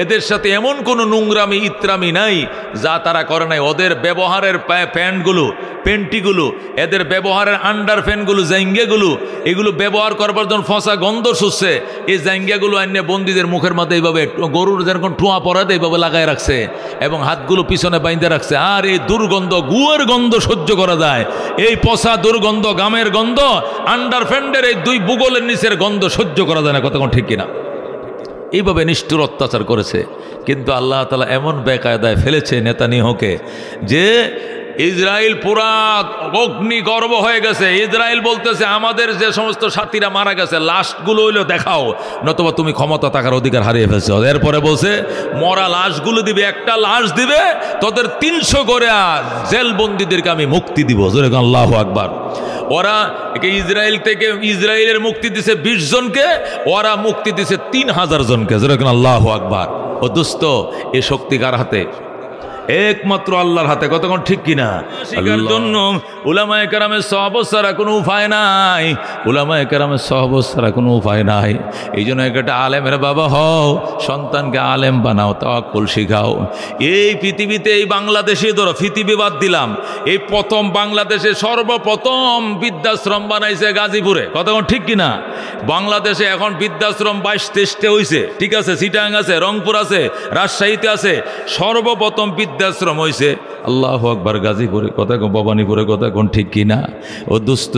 এদের সাথে এমন কোনো নোংরামি ইত্রামি নাই যা তারা করে নাই। ওদের ব্যবহারের প্যান্টগুলো, পেন্টিগুলো, এদের ব্যবহারের আন্ডার প্যান্টগুলো, জাইঙ্গাগুলো, এগুলো ব্যবহার করবার জন্য ফসা গন্ধ শুচ্ছে। এই জাইঙ্গাগুলো আইনে বন্দীদের মুখের মধ্যে এইভাবে গরুর যেরকম ঠোঁয়া পরাতে এইভাবে লাগায় রাখছে এবং হাতগুলো পিছনে বাইন্ধে রাখছে। আর এই দুর্গন্ধ, গুয়ের গন্ধ সহ্য করা যায়, এই পচা দুর্গন্ধ, গামের গন্ধ, আন্ডার প্যান্টের এই দুই বুগলের নিচের গন্ধ সহ্য করা যায় না। কতক্ষণ ঠিক কিনা? এইভাবে নিষ্ঠুর অত্যাচার করেছে। কিন্তু আল্লাহ তাআলা এমন বেকায়দায় ফেলেছে নেতানিয়াহুকে যে ইসরায়েল পুরা অগ্নিগর্ভ হয়ে গেছে। ইসরায়েল বলতেছে আমাদের যে সমস্ত সাথীরা মারা গেছে লাশগুলো হইলেও দেখাও, নতুবা তুমি ক্ষমতা থাকার অধিকার হারিয়ে ফেলছো। এরপরে বলছে মরা লাশগুলো দিবে, একটা লাশ দিবে তোদের 300 করে জেলবন্দীদেরকে আমি মুক্তি দিব। যেরকম আল্লাহু আকবার। ওরা ইসরায়েল থেকে ইসরায়েলের মুক্তি দিছে 20 জনকে, ওরা মুক্তি দিছে 3000 জনকে। যেরকম আল্লাহু আকবার। ও দোস্ত, এ শক্তি কার হাতে? একমাত্র আল্লাহর হাতে। কতক্ষণ ঠিক কিনা? শিকার জন্য উলামায়ে কেরামের সহবত ছাড়া কোনো উপায় নাই, উলামায়ে কেরামের সহবত ছাড়া কোনো উপায় নাই। এই জন্য একটা আলেমের বাবা হও, সন্তানকে আলেম বানাও, তাওয়াক্কুল শিখাও। এই পৃথিবীতে, এই বাংলাদেশে ধরো, পৃথিবী বাদ দিলাম, এই প্রথম বাংলাদেশে সর্বপ্রথম বৃদ্ধাশ্রম বানাইছে গাজীপুরে। কতক্ষণ ঠিক কিনা? বাংলাদেশে এখন বৃদ্ধাশ্রম 22-23টে হয়েছে, ঠিক আছে, চিটাং আছে, রংপুর আছে, রাজশাহীতে আছে, সর্বপ্রথম বৃদ্ধাশ্রম হয়েছে আল্লাহু আকবার গাজীপুরে। কথা ভবানীপুরে। কথা কোন ঠিক কিনা? ও দোস্ত,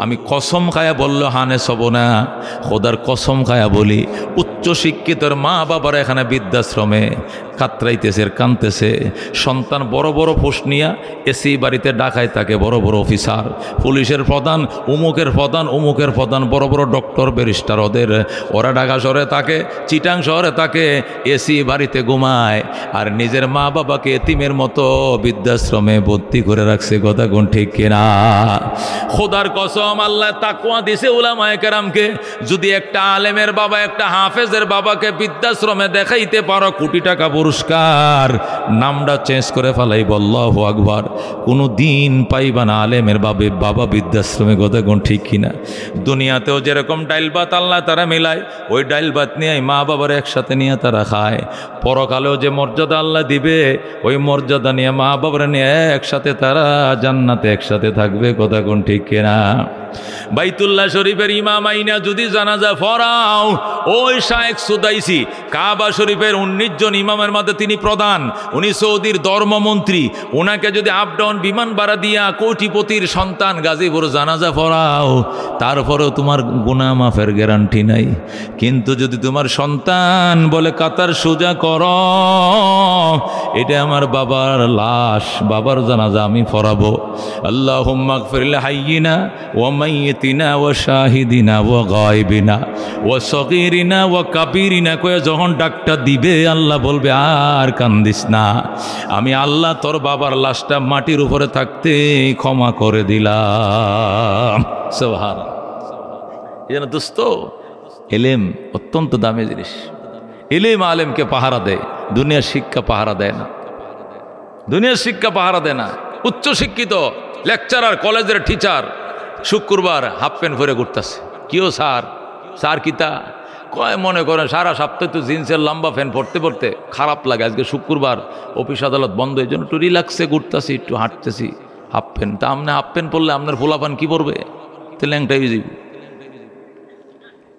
আমি কসম খায়া বললো হানে সব না, খোদার কসম খায়া বলি, উচ্চশিক্ষিতর মা বাবারা এখানে বৃদ্ধাশ্রমে কাতরাইতেছে, কানতেছে। সন্তান বড় বড় পোস্ট নিয়া এসি বাড়িতে ডাকায় তাকে, বড় বড় অফিসার, পুলিশের প্রধান, উমুকের প্রধান, উমুকের প্রধান, বড় বড় ডক্টর ব্যারিস্টার, ওরা ঢাকা শহরে থাকে, চিটাং শহরে থাকে, এসি বাড়িতে ঘুমায়, আর নিজের মা বাবাকে এতিমের মতো বৃদ্ধাশ্রমে ভর্তি করে রাখছে। কথা কোন ঠিক কিনা? খোদার কসম, আল্লাহ তাকওয়া দিছে উলামায়ে কেরামকে। যদি একটা আলেমের বাবা, একটা হাফেজের বাবাকে বৃদ্ধাশ্রমে দেখাইতে পারো, কোটি টাকা পুরস্কার, নামটা চেঞ্জ করে ফেলাইব। আল্লাহু আকবার। কোনো দিন পাইবা না আলেমের বাবা বৃদ্ধাশ্রমে। কথা কোন ঠিক কিনা? দুনিয়াতেও যেরকম ডাইল ভাত আল্লাহ তারা মিলায়, ওই ডাইল ভাত নিয়ে মা বাবার একসাথে নিয়ে তারা খায়। পরকালেও যে মর্যাদা আল্লাহ দিবে, ওই মর্যাদা নিয়ে মা বাবার নিয়ে একসাথে তারা জান্নাতে একসাথে থাকবে। কথা কোন ঠিক কিনা? বাইতুল্লাহ শরীফের ইমাম আইনা যদি জানাজা পড়াও, ওই শায়েখ সুদাইসি কাবা শরীফের 19 জন ইমামের মধ্যে তিনি প্রধান, উনি সৌদির ধর্মমন্ত্রী, ওনাকে যদি আপ ডাউন বিমান ভাড়া দিয়া কোটিপতির সন্তান গাজীপুর জানাজা পড়াও, তারপরেও তোমার গুনাহ মাফের গ্যারান্টি নাই। কিন্তু যদি তোমার সন্তান বলে কাতার সোজা কর, এটা আমার বাবার লাশ, বাবার জানাজা আমি পড়াবো, আল্লাহুম্মা গফির লিহাইয়িনা ওয়া মাইয়িতিনা ওয়া শাহিদিনা ওয়া গায়বিনা ওয়া সগীরিনা ওয়া কাবীরিনা কয়ে যখন ডাকটা দিবে, আল্লাহ বলবে আর কান্দিস না, আমি আল্লাহ তোর বাবার লাশটা মাটির উপরে থাকতে ক্ষমা করে দিলাম। সুবহানাল্লাহ। এজন্য দোস্ত, ইলম অত্যন্ত দামি জিনিস। ইলম আলেমকে পাহারা দেয়, দুনিয়ার শিক্ষা পাহারা দেয় না। দুনিয়ার শিক্ষা পাহারা দেয় না। উচ্চশিক্ষিত লেকচারার, কলেজের টিচার শুক্রবার হাফ প্যান্ট পরে ঘুরতেছে। কিও স্যার, স্যার কিতা কয়, মনে করেন সারা সপ্তাহে তো জিন্সের লম্বা ফ্যান পড়তে পড়তে খারাপ লাগে, আজকে শুক্রবার অফিস আদালত বন্ধ, এই জন্য একটু রিল্যাক্সে ঘুরতেছি, একটু হাঁটতেছি, হাফ প্যান্ট। তা আপনি হাফ প্যান্ট পরলে আপনার ফোলাপান কি পড়বে? তো ল্যাংটাই যাব।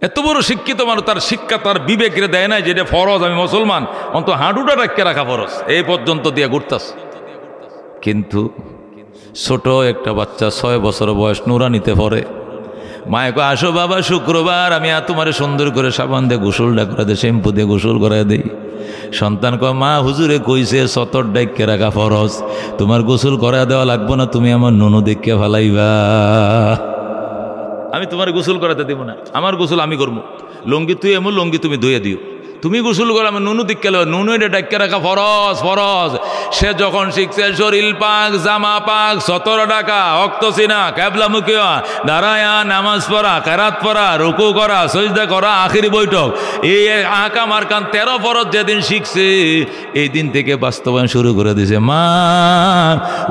এত বড় শিক্ষিত মানুষ, তার শিক্ষা তার বিবেকে দেয় নাই যে এটা ফরজ, আমি মুসলমান, অন্ত হাঁটুটা রাখতে রাখা ফরজ, এই পর্যন্ত দিয়ে ঘুরতেছে। কিন্তু ছোট একটা বাচ্চা 6 বছর বয়স, নুরানিতে পড়ে, মায়ে কয় আসো বাবা শুক্রবার, আমি আর তোমারে সুন্দর করে সাবান দিয়ে গোসলটা করে দেয়, শ্যাম্পু দিয়ে গোসল করে দেই। সন্তান কয় মা হুজুরে কইছে সতর ডাইকে রাখা ফরজ, তোমার গোসল করা দেওয়া লাগবো না, তুমি আমার নুনু দেখে ফেলাইবা, আমি তোমার গোসল করাতে দেবো না, আমার গোসল আমি করবো। লঙ্গি তুই এমন লঙ্গি তুমি ধুয়ে দিও, তুমি গোসল করো, আমি নুনু দিক গেল, নুনু এটা ডাক্কে রাখা ফরজ ফরজ। সে যখন শিখছে শরীর পাক, জামা পাক, 17 টাকা, অক্ত সিনা, ক্যাবলামুখী, দাঁড়ায়া নামাজ পড়া, কেরাত পড়া, রুকু করা, সজদা করা, আখিরি বৈঠক, এই আকাম আরকান 13 ফরজ যেদিন শিখছে, এই দিন থেকে বাস্তবায়ন শুরু করে দিছে। মা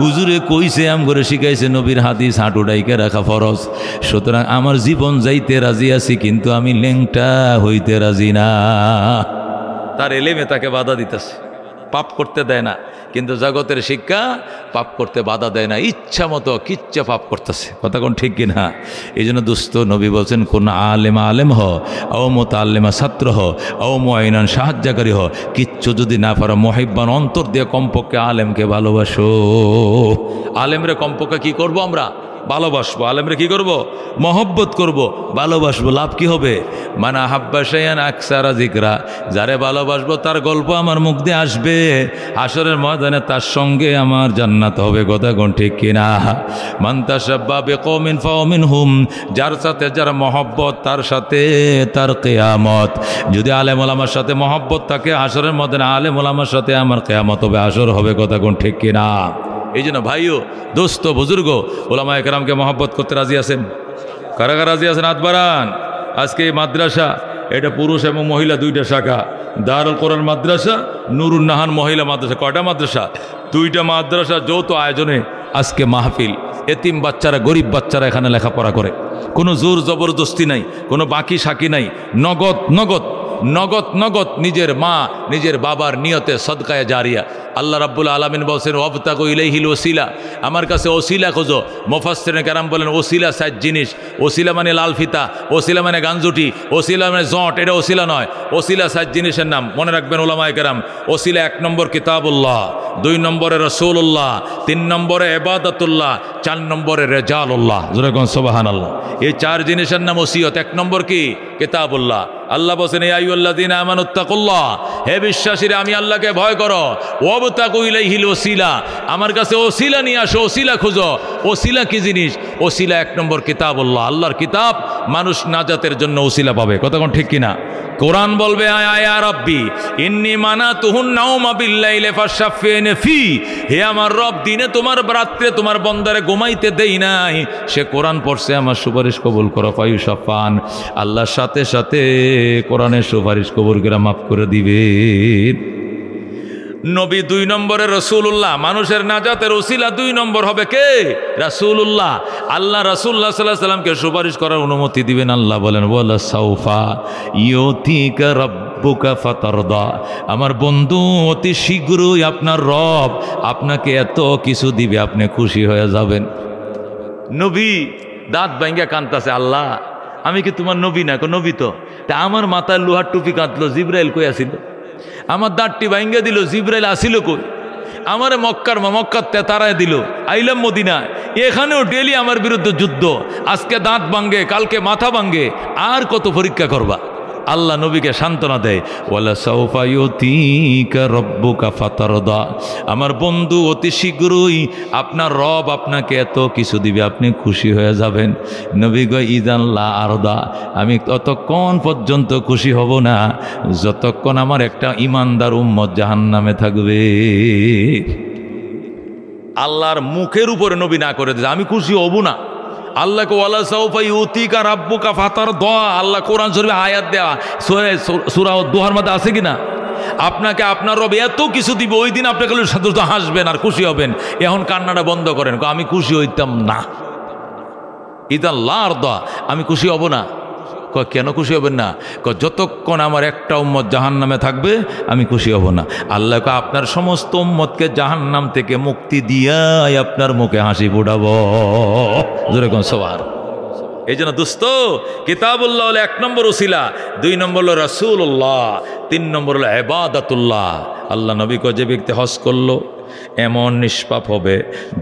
হুজুরে কইছে, আম করে শিখাইছে নবীর হাদিস, হাঁটু ডাইকে রাখা ফরজ। সুতরাং আমার জীবন যাইতে রাজি আছি, কিন্তু আমি ল্যাংটা হইতে রাজি না। তার এলেমে তাকে বাধা দিতেছে, পাপ করতে দেয় না, কিন্তু জগতের শিক্ষা পাপ করতে বাধা দেয় না, ইচ্ছা মতো কিচ্ছা পাপ করতেছে। কথা কোন ঠিক কিনা? এই জন্য দুস্থ নবী বলছেন, কোন আলেমা আলেম হ, ও মুতাআল্লিমা ছাত্র হ, ও মুআইনান সাহায্যকারী হ, কিচ্ছু যদি না পারো মুহিব্বান অন্তর দিয়ে কমপক্ষে আলেমকে ভালোবাসো। আলেমরে কমপক্ষে কি করব আমরা? ভালোবাসবো। আলেমরে কি করব? মহব্বত করব, ভালোবাসবো। লাভ কি হবে? মানা হাব্বা শাইআন আকসারা যিকরা, যারে ভালোবাসবো তার গল্প আমার মুখ দিয়ে আসবে, হাসরের ময়দানে তার সঙ্গে আমার জান্নাত হবে। কথা কোন ঠিক কিনা? মান তাশাব্বা বিকওমিন ফাহুয়া মিনহুম, যার সাথে যার মহব্বত তার সাথে তার কিয়ামত। যদি আলেম ওলামার সাথে মহব্বত থাকে, হাসরের ময়দানে আলেম ওলামার সাথে আমার কিয়ামত হবে, হাসর হবে। কথা কোন ঠিক কিনা? এই জন্য ভাইও, দোস্ত, বুজুর্গ, ওলামায়ে কেরামকে মহব্বত করতে রাজি আছেন? কারা কারা রাজি আছেন? হাত বাড়ান। আজকে এই মাদ্রাসা, এটা পুরুষ এবং মহিলা 2টা শাখা। দারুল কোরআন মাদ্রাসা, নুরুন নাহান মহিলা মাদ্রাসা। কয়টা মাদ্রাসা? 2টা মাদ্রাসা যৌথ আয়োজনে আজকে মাহফিল। এতিম বাচ্চারা, গরিব বাচ্চারা এখানে লেখাপড়া করে। কোনো জোর জবরদস্তি নাই, কোনো বাকি সাকি নাই, নগদ নগদ নগদ নগদ নিজের মা নিজের বাবার নিয়তে সদকায়ে জারিয়া। আল্লাহ রাব্বুল আলামিন বলছেন ওয়াবতাগু ইলাইহিল ওসিলা, আমার কাছে ওসিলা খোঁজো। মুফাসসিরিনে কেরাম বলেন ওসিলা 7 জিনিস। ওসিলা মানে লাল ফিতা, ওসিলা মানে গাঞ্জুটি, ওসিলা মানে জট, এটা ওসিলা নয়। ওসিলা 7 জিনিসের নাম, মনে রাখবেন ওলামায়ে কেরাম। ওসিলা 1 নম্বর কিতাবুল্লাহ, 2 নম্বরে রাসূলুল্লাহ, 3 নম্বরে ইবাদাতুল্লাহ, 4 নম্বরে রিজালুল্লাহ। জোরে কোন সুবহানাল্লাহ। এই 4 জিনিসের নাম ওসিয়ত। 1 নম্বর কি? কিতাবুল্লাহ। আল্লাহ বলেন ইয়া আইয়ুহাল্লাযীনা আমানুত্তাকুল্লাহ, হে বিশ্বাসীরা আমি আল্লাহকে ভয় করো। ওয়াবতাগু ইলাইহিল ওসিলা, আমার কাছে ওসিলা নিয়ে আসো, ওসিলা খুঁজো। ওসিলা কি জিনিস? ওসিলা 1 নম্বর কিতাবুল্লাহ, আল্লাহর কিতাব। মানুষ নাজাতের জন্য ওসিলা পাবে। কথা কোন ঠিক কিনা? কোরআন বলবে আয়া রাব্বি ইন্নী মানাতুহুন নাওমা বিল্লাইলি ফাশাফিনি ফি, হে আমার রব দিনে তোমার রাত্রে তোমার বান্দারে ঘুমাইতে দেই নাই, সে কোরআন পড়ছে, আমার সুপারিশ কবুল করো। ফায়ুশাফান, আল্লাহর সাথে সাথে কোরআনের সুপারিশ কবুল করে মাফ করে দিবে। নবী 2 নম্বরে রাসূলুল্লাহ, মানুষের নাজাতের ওসিলা 2 নম্বর হবে কে? রাসূলুল্লাহ। আল্লাহ রাসূলুল্লাহ সাল্লাল্লাহু আলাইহি সাল্লামকে সুপারিশ করার অনুমতি দিবেন। আল্লাহ বলেন ওয়ালা সাউফা ইউতিকা রাব্বুকা ফাতারদা, আমার বন্ধু অতি শীঘ্রই আপনার রব আপনাকে এত কিছু দিবে, আপনি খুশি হয়ে যাবেন। নবী দাঁত ভাঙ্গা কাঁদতাছে, আল্লাহ আমি কি তোমার নবী না? নবী তো। তা আমার মাথায় লোহার টুপি কাঁদলো, জিবরাইল কই আসিল? আমার দাঁতটি ভাঙ্গা দিল, জিবরাইল আসিল কই? আমারে মক্কার তেতারায় দিল, আইলাম মদিনা, এখানেও ডেলি আমার বিরুদ্ধে যুদ্ধ। আজকে দাঁত ভাঙ্গে, কালকে মাথা ভাঙ্গে, আর কত পরীক্ষা করবা? আল্লাহ নবীকে সান্ত্বনা দেয় ওয়ালা সাউফা ইউতিকা রাব্বুকা ফাতারদা, আমার বন্ধু অতি শীঘ্রই আপনার রব আপনাকে এত কিছু দিবে, আপনি খুশি হয়ে যাবেন। নবী গো ইদান লা আরদা, আমি ততক্ষণ পর্যন্ত খুশি হব না যতক্ষণ আমার একটা ইমানদার উম্মত জাহান্নামে থাকবে। আল্লাহর মুখের উপরে নবী না করে দিয়েছে আমি খুশি হব না। আল্লাহকে ওয়ালা সাউফা ইউতিকা রাব্বুকা ফাতারদা, আল্লাহ কোরআন শরীফে আয়াত দেওয়া সূরা দুহার মধ্যে আছে কিনা? আপনাকে আপনার রব এত কিছু দিবে, ওই দিন আপনাকে সাথে হাসবেন আর খুশি হবেন। এখন কান্নাটা বন্ধ করেন, আমি খুশি হইতাম না। ইদান লা আরদা, আমি খুশি হব না। কেন খুশি হবেন না? যতক্ষণ আমার একটা উম্মত জাহান্নামে থাকবে আমি খুশি হব না। আল্লাহকে আপনার সমস্ত উম্মতকে জাহান্নাম থেকে মুক্তি দিয়াই আপনার মুখে হাসি ফোটাবো। যেরকম সবার এই জন্য দোস্ত, কিতাবুল্লাহ হলো 1 নম্বর ওসিলা, 2 নম্বর হলো রাসূলুল্লাহ, 3 নম্বর হলো ইবাদাতুল্লাহ। আল্লাহ নবী কয় যে ব্যক্তি হজ করলো এমন নিষ্পাপ হবে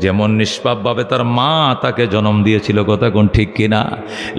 যেমন নিষ্পাপভাবে তার মা তাকে জন্ম দিয়েছিল। কথা কোন ঠিক কিনা?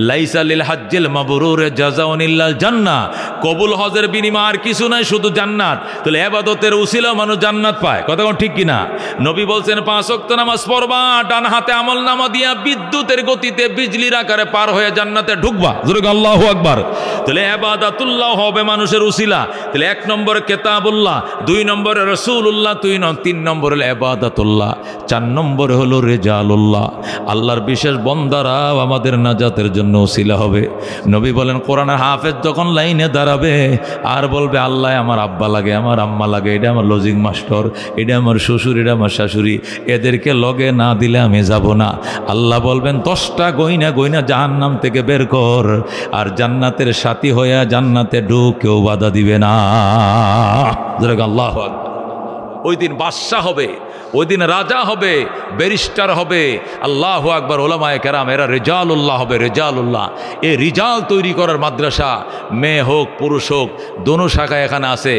লাইসা লিল হাজ্জিল মাবরুর জাযাউন ইল্লাল জান্নাহ, কবুল হজের বিনিময় আর কিছু নাই, শুধু জান্নাত। তাহলে ইবাদতের উসিলা মানুষ জান্নাত পায়। কথা কোন ঠিক কিনা? নবী বলছেন 5 ওয়াক্ত নামাজ পড়বা, ডান হাতে আমলনামা দিয়া বিদ্যুতের গতিতে বিজলির আকারে পার হয়ে জান্নাতে ঢুকবা। জোরে আল্লাহু আকবার। তাহলে ইবাদাতুল্লাহ হবে মানুষের উসিলা। তাহলে 1 নম্বরে কিতাবুল্লাহ, 2 নম্বরে রাসূলুল্লাহ, 3 নম্বর হলো ইবাদাতুল্লাহ, 4 নম্বরে হলো রিজালুল্লাহ। আল্লাহর বিশেষ বন্দারাও আমাদের নাজাতের জন্য উসিলা হবে। নবী বলেন কোরআনের হাফেজ যখন লাইনে দাঁড়াবে আর বলবে আল্লাহ আমার আব্বা লাগে, আমার আম্মা লাগে, এটা আমার লজিং মাস্টার, এটা আমার শ্বশুর, এটা আমার শাশুড়ি, এদেরকে লগে না দিলে আমি যাব না। আল্লাহ বলবেন 10টা গয়না গয়না জাহান্নাম থেকে বের কর, আর জান্নাতের সাথী হইয়া জান্নাতে ঢুক, কেউ বাধা দিবে না। আল্লাহু আকবার। ওই দিন বাদশা হবে, ওই দিন রাজা হবে, ব্যারিস্টার হবে। আল্লাহু আকবার। ওলামায়ে কেরাম এরা রিজালুল্লাহ হবে, রিজালুল্লাহ। এই রিজাল তৈরি করার মাদ্রাসা, মেয়ে হোক পুরুষ হোক দোনো শাখায় এখানে আছে।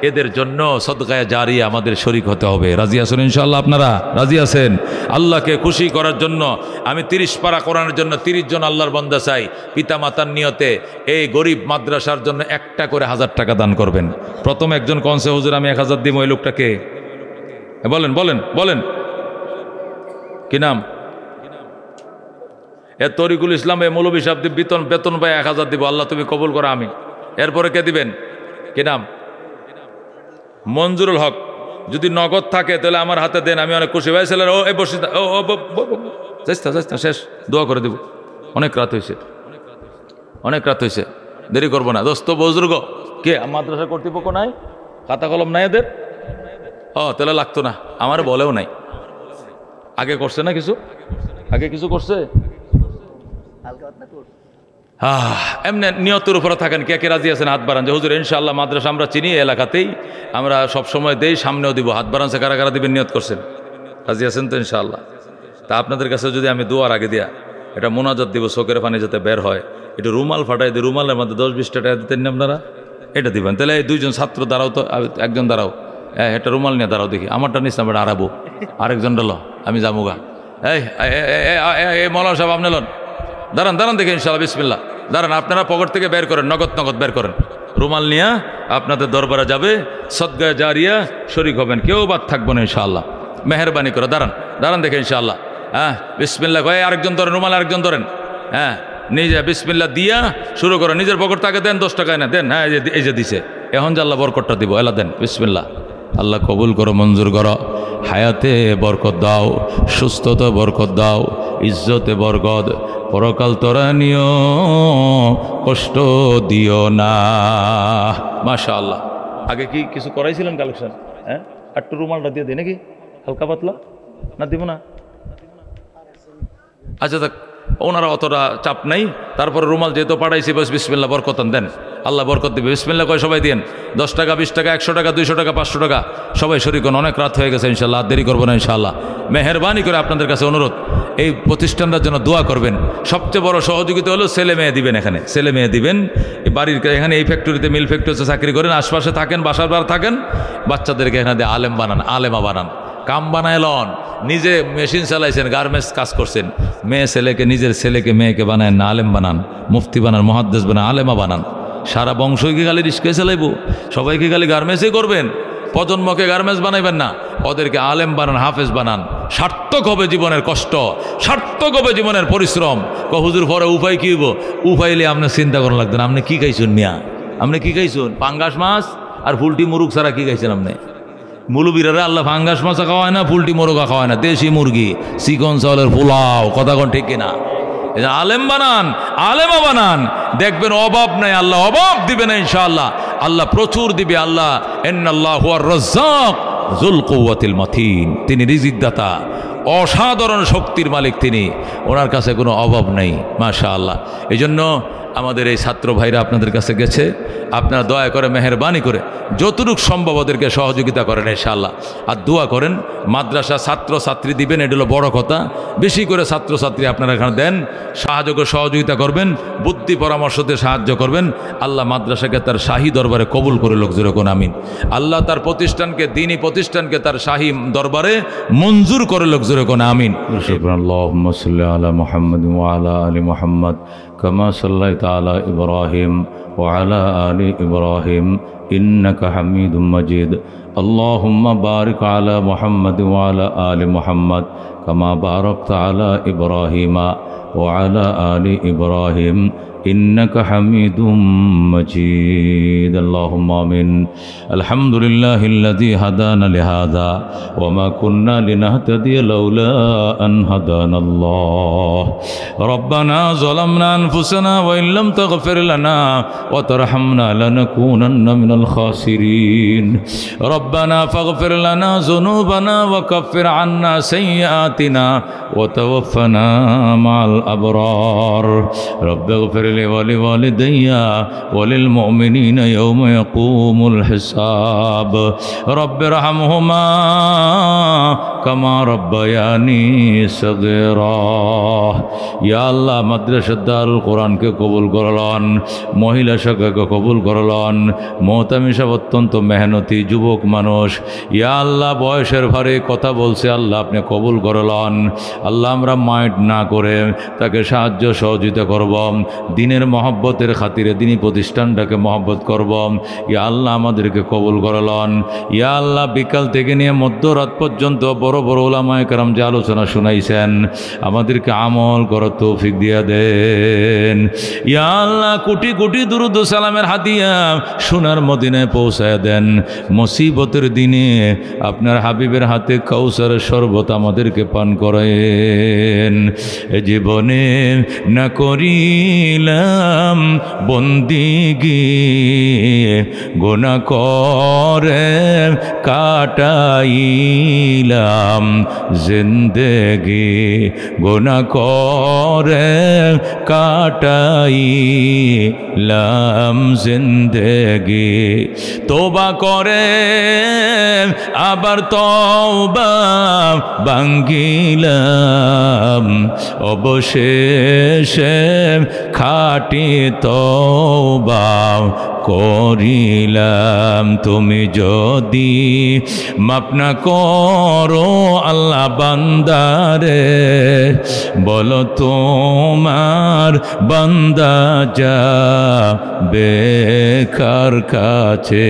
এদের জন্য সদকায়ে জারিয়া আমাদের শরীক হতে হবে। রাজি আছেন ইনশাআল্লাহ? আপনারা রাজি আছেন? আল্লাহকে খুশি করার জন্য আমি 30 পারা কোরআনের জন্য 30 জন আল্লাহর বান্দা চাই। পিতা মাতার নিয়তে এই গরিব মাদ্রাসার জন্য একটা করে 1000 টাকা দান করবেন। প্রথম একজন কনসে হুজুর আমি 1000 দিব, ওই লোকটাকে বলেন বলেন বলেন কি নাম? তরিকুল ইসলাম এই মৌলভী সাহেব বেতন পাই 1000 দিব। আল্লাহ তুমি কবুল করো, আমি। এরপরে কে দিবেন? কি নাম? মঞ্জুরুল হক। যদি নগদ থাকে তাহলে আমার হাতে দেন, আমি অনেক খুশি। ভাই ছেলেরা এই বসে শেষ, দোয়া করে দিব। অনেক রাত হয়েছে, অনেক রাত হয়েছে, দেরি করবো না। দোস্ত বুজুর্গ কে মাদ্রাসা কর্তৃপক্ষ নাই, খাতা কলম নাই এদের? ও তাহলে লাগতো না, আমার বলেও নাই। আগে করছে না কিছু, আগে কিছু করছে? এমনি নিয়তের উপরে থাকেন। কে কে রাজি আছেন হাত বাড়ান যে হুজুর ইনশাআল্লাহ মাদ্রাসা আমরা চিনি এলাকাতেই, আমরা সবসময় দেই, সামনেও দিব। হাত বাড়ান, কারা কারা দিবেন নিয়ত করছেন? রাজি আছেন তো ইনশাআল্লাহ? তা আপনাদের কাছে যদি আমি দুয়ার আগে দিয়া এটা মোনাজাত দিব, চোখের পানি যাতে বের হয়, এটা রুমাল ফাটাই দিই, রুমালের মধ্যে 10-20 টাকা দিতেন না আপনারা, এটা দিবেন। তাহলে এই দুইজন ছাত্র দাঁড়াও তো, একজন দাঁড়াও, একটা রুমাল নিয়ে দাঁড়াও দেখি, আমারটা নিস না, আড়াবো, আরেকজন ডালো, আমি যাবুগা। এই মৌলানা সাহেব আপনি লন, দাঁড়ান দাঁড়ান দেখি ইনশাআল্লাহ, বিসমিল্লাহ, দাঁড়ান। আপনারা পকেট থেকে বের করেন, নগদ নগদ বের করেন, রুমাল নিয়ে আপনাদের দরবারে যাবে, সদগায়ে জারিয়া শরীক হবেন, কেউ বাদ থাকবো না ইনশাআল্লাহ, মেহরবানি করে দাঁড়ান, দাঁড়ান দেখে ইনশাআল্লাহ। হ্যাঁ বিসমিল্লাহ কয়ে আরেকজন ধরেন, রুমাল আরেকজন ধরেন, হ্যাঁ নিজে বিসমিল্লাহ দিয়া শুরু করো। নিজের পকেট থেকে দেন, 10 টাকা না দেন, হ্যাঁ এই যে দিছে, এখন যে আল্লাহ বরকতটা দিব, এলা দেন বিসমিল্লাহ। আল্লাহ কবুল করো, মঞ্জুর করো, হায়াতে বরকত দাও, সুস্থতা বরকত দাও, ইজ্জতে বরকত, পরকাল তোরা নিও, কষ্ট দিও না। মাশাআল্লাহ। আগে কি কিছু করাইছিলেন কালেকশন? হ্যাঁ একটু রুমালটা দিয়ে দিই নাকি, হালকা পাতলা, না দিব না? আচ্ছা থাক, ওনারা অতটা চাপ নাই। তারপরে রুমাল যেহেতু পাঠাইছি, বস বিসমিল্লাহ বরকতান দেন, আল্লাহ বরকত দিবে। বিসমিল্লাহ কয় সবাই দিন, 10 টাকা 20 টাকা 100 টাকা 200 টাকা 500 টাকা সবাই শরীক হন। অনেক রাত হয়ে গেছে ইনশাআল্লাহ, আর দেরি করবো না ইনশাআল্লাহ। মেহরবানি করে আপনাদের কাছে অনুরোধ, এই প্রতিষ্ঠানটার জন্য দোয়া করবেন। সবচেয়ে বড় সহযোগিতা হলো ছেলে মেয়ে দিবেন, এখানে ছেলে মেয়ে দিবেন। বাড়ির এখানে এই ফ্যাক্টরিতে, মিল ফ্যাক্টরিতে চাকরি করেন, আশপাশে থাকেন, বাসার বার থাকেন, বাচ্চাদেরকে এখানে দিয়ে আলেম বানান, আলেমা বানান, কাম বানায় লন। নিজে মেশিন চালাইছেন, গার্মেন্টস কাজ করছেন, মেয়ে ছেলেকে, নিজের ছেলেকে মেয়েকে বানায় না, আলেম বানান, মুফতি বানান, মুহাদ্দিস বানান, আলেমা বানান। সারা বংশকে খালি রিস্কে চালাইব, সবাইকে খালি গার্মেন্টসই করবেন, প্রজন্মকে গার্মেন্টস বানাইবেন না, ওদেরকে আলেম বানান, হাফেজ বানান। সার্থক হবে জীবনের কষ্ট, সার্থক হবে জীবনের পরিশ্রম। হুজুর পরে উপায় কি হইব? উপায়লে আপনার চিন্তা করা লাগবে না। আপনি কি খাইছেন মিয়া? আপনি কি খাইছেন? পাঙ্গাস মাছ আর ফুলটি মুরুগ ছাড়া কি খাইছেন আপনি? মুলুবিরারে আল্লাহ ফাঙ্গাস মাছা খাওয়ায় না, ফুলটি মুরগা খাওয়ায় না, দেশি মুরগি, চিকন চাউলের পোলাও, কথা কোন ঠিক কিনা? আলেম বানান, আলেমা বানান, দেখবেন অভাব নাই, আল্লাহ অভাব দিবে না ইনশাআল্লাহ, আল্লাহ প্রচুর দিবে। আল্লাহ ইন্নাল্লাহু আর রাজ্জাক যুল কুওয়াতিল মাতিন, তিনি রিজিক দাতা, অসাধারণ শক্তির মালিক তিনি, ওনার কাছে কোনো অভাব নেই। মাশাআল্লাহ। এই জন্য আমাদের এই ছাত্র ভাইরা আপনাদের কাছে গেছে, আপনারা দয়া করে মেহরবানি করে যতটুকু সম্ভব ওদেরকে সহযোগিতা করেন ইনশাআল্লাহ। আর দোয়া করেন, মাদ্রাসা ছাত্র ছাত্রী দিবেন, এটা হলো বড় কথা। বেশি করে ছাত্র ছাত্রী আপনারা এখানে দেন, সহযোগিতা করবেন, বুদ্ধি পরামর্শ দিয়ে সাহায্য করবেন। আল্লাহ মাদ্রাসাকে তার শাহী দরবারে কবুল করে লোক যেরকম আমিন। আল্লাহ তার প্রতিষ্ঠানকে, দ্বীনি প্রতিষ্ঠানকে তার শাহী দরবারে মঞ্জুর করে লোক যেরকম আমিন। আল্লাহুম্মা সাল্লি আলা মুহাম্মাদ ওয়া আলা আলি মুহাম্মাদ কামা সাল্লাইতা আলা ইব্রাহিম ওয়া আলা আলি ইব্রাহিম ইন্নাকা হামিদুম মাজিদ। আল্লাহুম্মা বারিক আলা মুহাম্মাদ ওয়া আলা আলি মুহাম্মাদ কামা বারাকতা আলা ইব্রাহিম ওয়া আলা আলি ইব্রাহিম إنك حميد مجيد. اللهم آمين. الحمد لله الذي هدانا لهذا وما كنا لنهتدي لولا أن هدانا الله. ربنا ظلمنا أنفسنا وإن لم تغفر لنا وترحمنا لنكونن من الخاسرين. ربنا فاغفر لنا ذنوبنا وكفر عنا سيئاتنا وتوفنا مع الأبرار. رب اغفر ولوالدي وللمؤمنين يوم يقوم الحساب. رب ارحمهما كما ربياني صغيرا. يا الله মাদ্রাসা দারুল কোরআনকে কবুল করলেন, মহিলা শাখাকে কবুল করলেন, মোহতামি সাহেব অত্যন্ত মেহনতি যুবক মানুষ। ইয়া আল্লাহ বয়সের ভারে কথা বলছে, আল্লাহ আপনি কবুল করলেন। আল্লাহ আমরা মাইন্ড না করে তাকে সাহায্য সহযোগিতা করব, দিনের মহব্বতের খাতিরে দিনী প্রতিষ্ঠানটাকে মহব্বত করব। ইয়া আল্লাহ আমাদেরকে কবুল করলেন। ইয়া আল্লাহ বিকাল থেকে নিয়ে মধ্যরাত পর্যন্ত বড় বড় উলামায়ে কেরাম যে আলোচনা শুনাইছেন, আমাদেরকে আমল করার তৌফিক দিয়া দেন। ইয়া আল্লাহ কোটি কোটি দুরূদ ও সালামের হাদিয়া সোনার মদিনায় পৌঁছায় দেন। মুসিবতের দিনে আপনার হাবিবের হাতে কাউসারের শরবত আমাদেরকে পান করেন। জীবনে না করিলে করিলাম বন্দিগি, গুনাহ করে কাটাইলাম জিন্দেগি, গুনাহ করে কাটাইলাম জিন্দেগি। তওবা করে আবার তওবা ভাঙ্গিলাম, অবশেষে খাঁটি তওবা করিলাম। তুমি যদি মাফ না করো আল্লাহ বান্দারে, বলো তোমার বান্দা যাবে কার কাছে।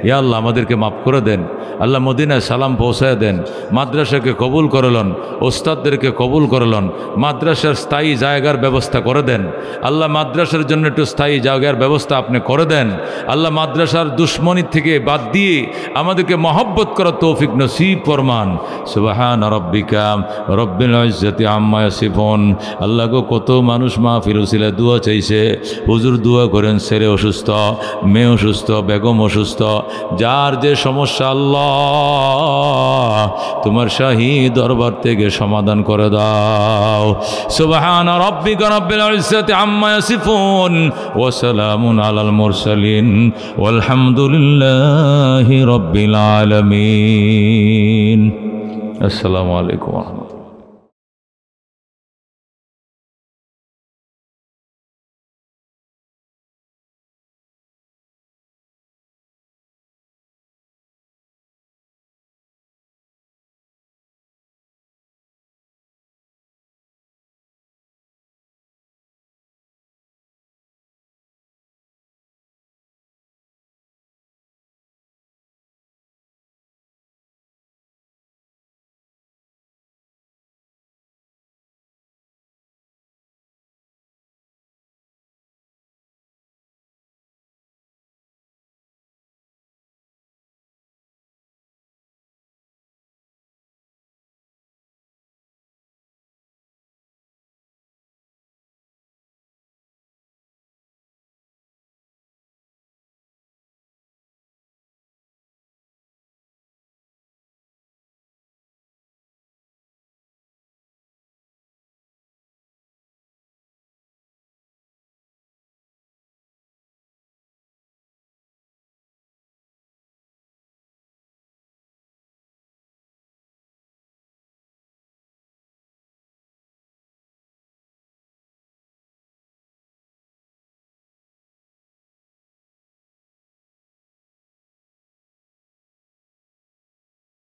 ইয়া আল্লাহ আমাদেরকে মাফ করে দেন। আল্লাহ মদিনায় সালাম পৌঁছায় দেন। মাদ্রাসাকে কবুল করলেন, ওস্তাদদেরকে কবুল করলেন। মাদ্রাসার স্থায়ী জায়গার ব্যবস্থা করে দেন আল্লাহ। মাদ্রাসার জন্য একটু স্থায়ী জায়গার ব্যবস্থা আপনি করে দেন আল্লাহ। মাদ্রাসার দুশ্মনী থেকে বাদ দিয়ে আমাদেরকে মহব্বত করার তৌফিক নসিব ফরমান। সুবহান রাব্বিকা রব্বিল ইজ্জাতি আম্মা ইয়াসিফুন। আল্লাহ গো, কত মানুষ মাহফিল উসিলায় দোয়া চাইছে। হুজুর দোয়া করেন, ছেলে অসুস্থ, মেয়ে অসুস্থ, বেগম অসুস্থ, যার যে সমস্যা আল্লাহ তোমার শাহী দরবার থেকে সমাধান করে দাও। সুবহান রাব্বিকা রব্বিল ইজ্জাতি আম্মা ইয়াসিফুন ওয়া সালামুন আলাল মুরসালিন ওয়ালহামদুলিল্লাহি রাব্বিল আলামিন। আসসালামু আলাইকুম ওয়া রাহমাতুল্লাহ।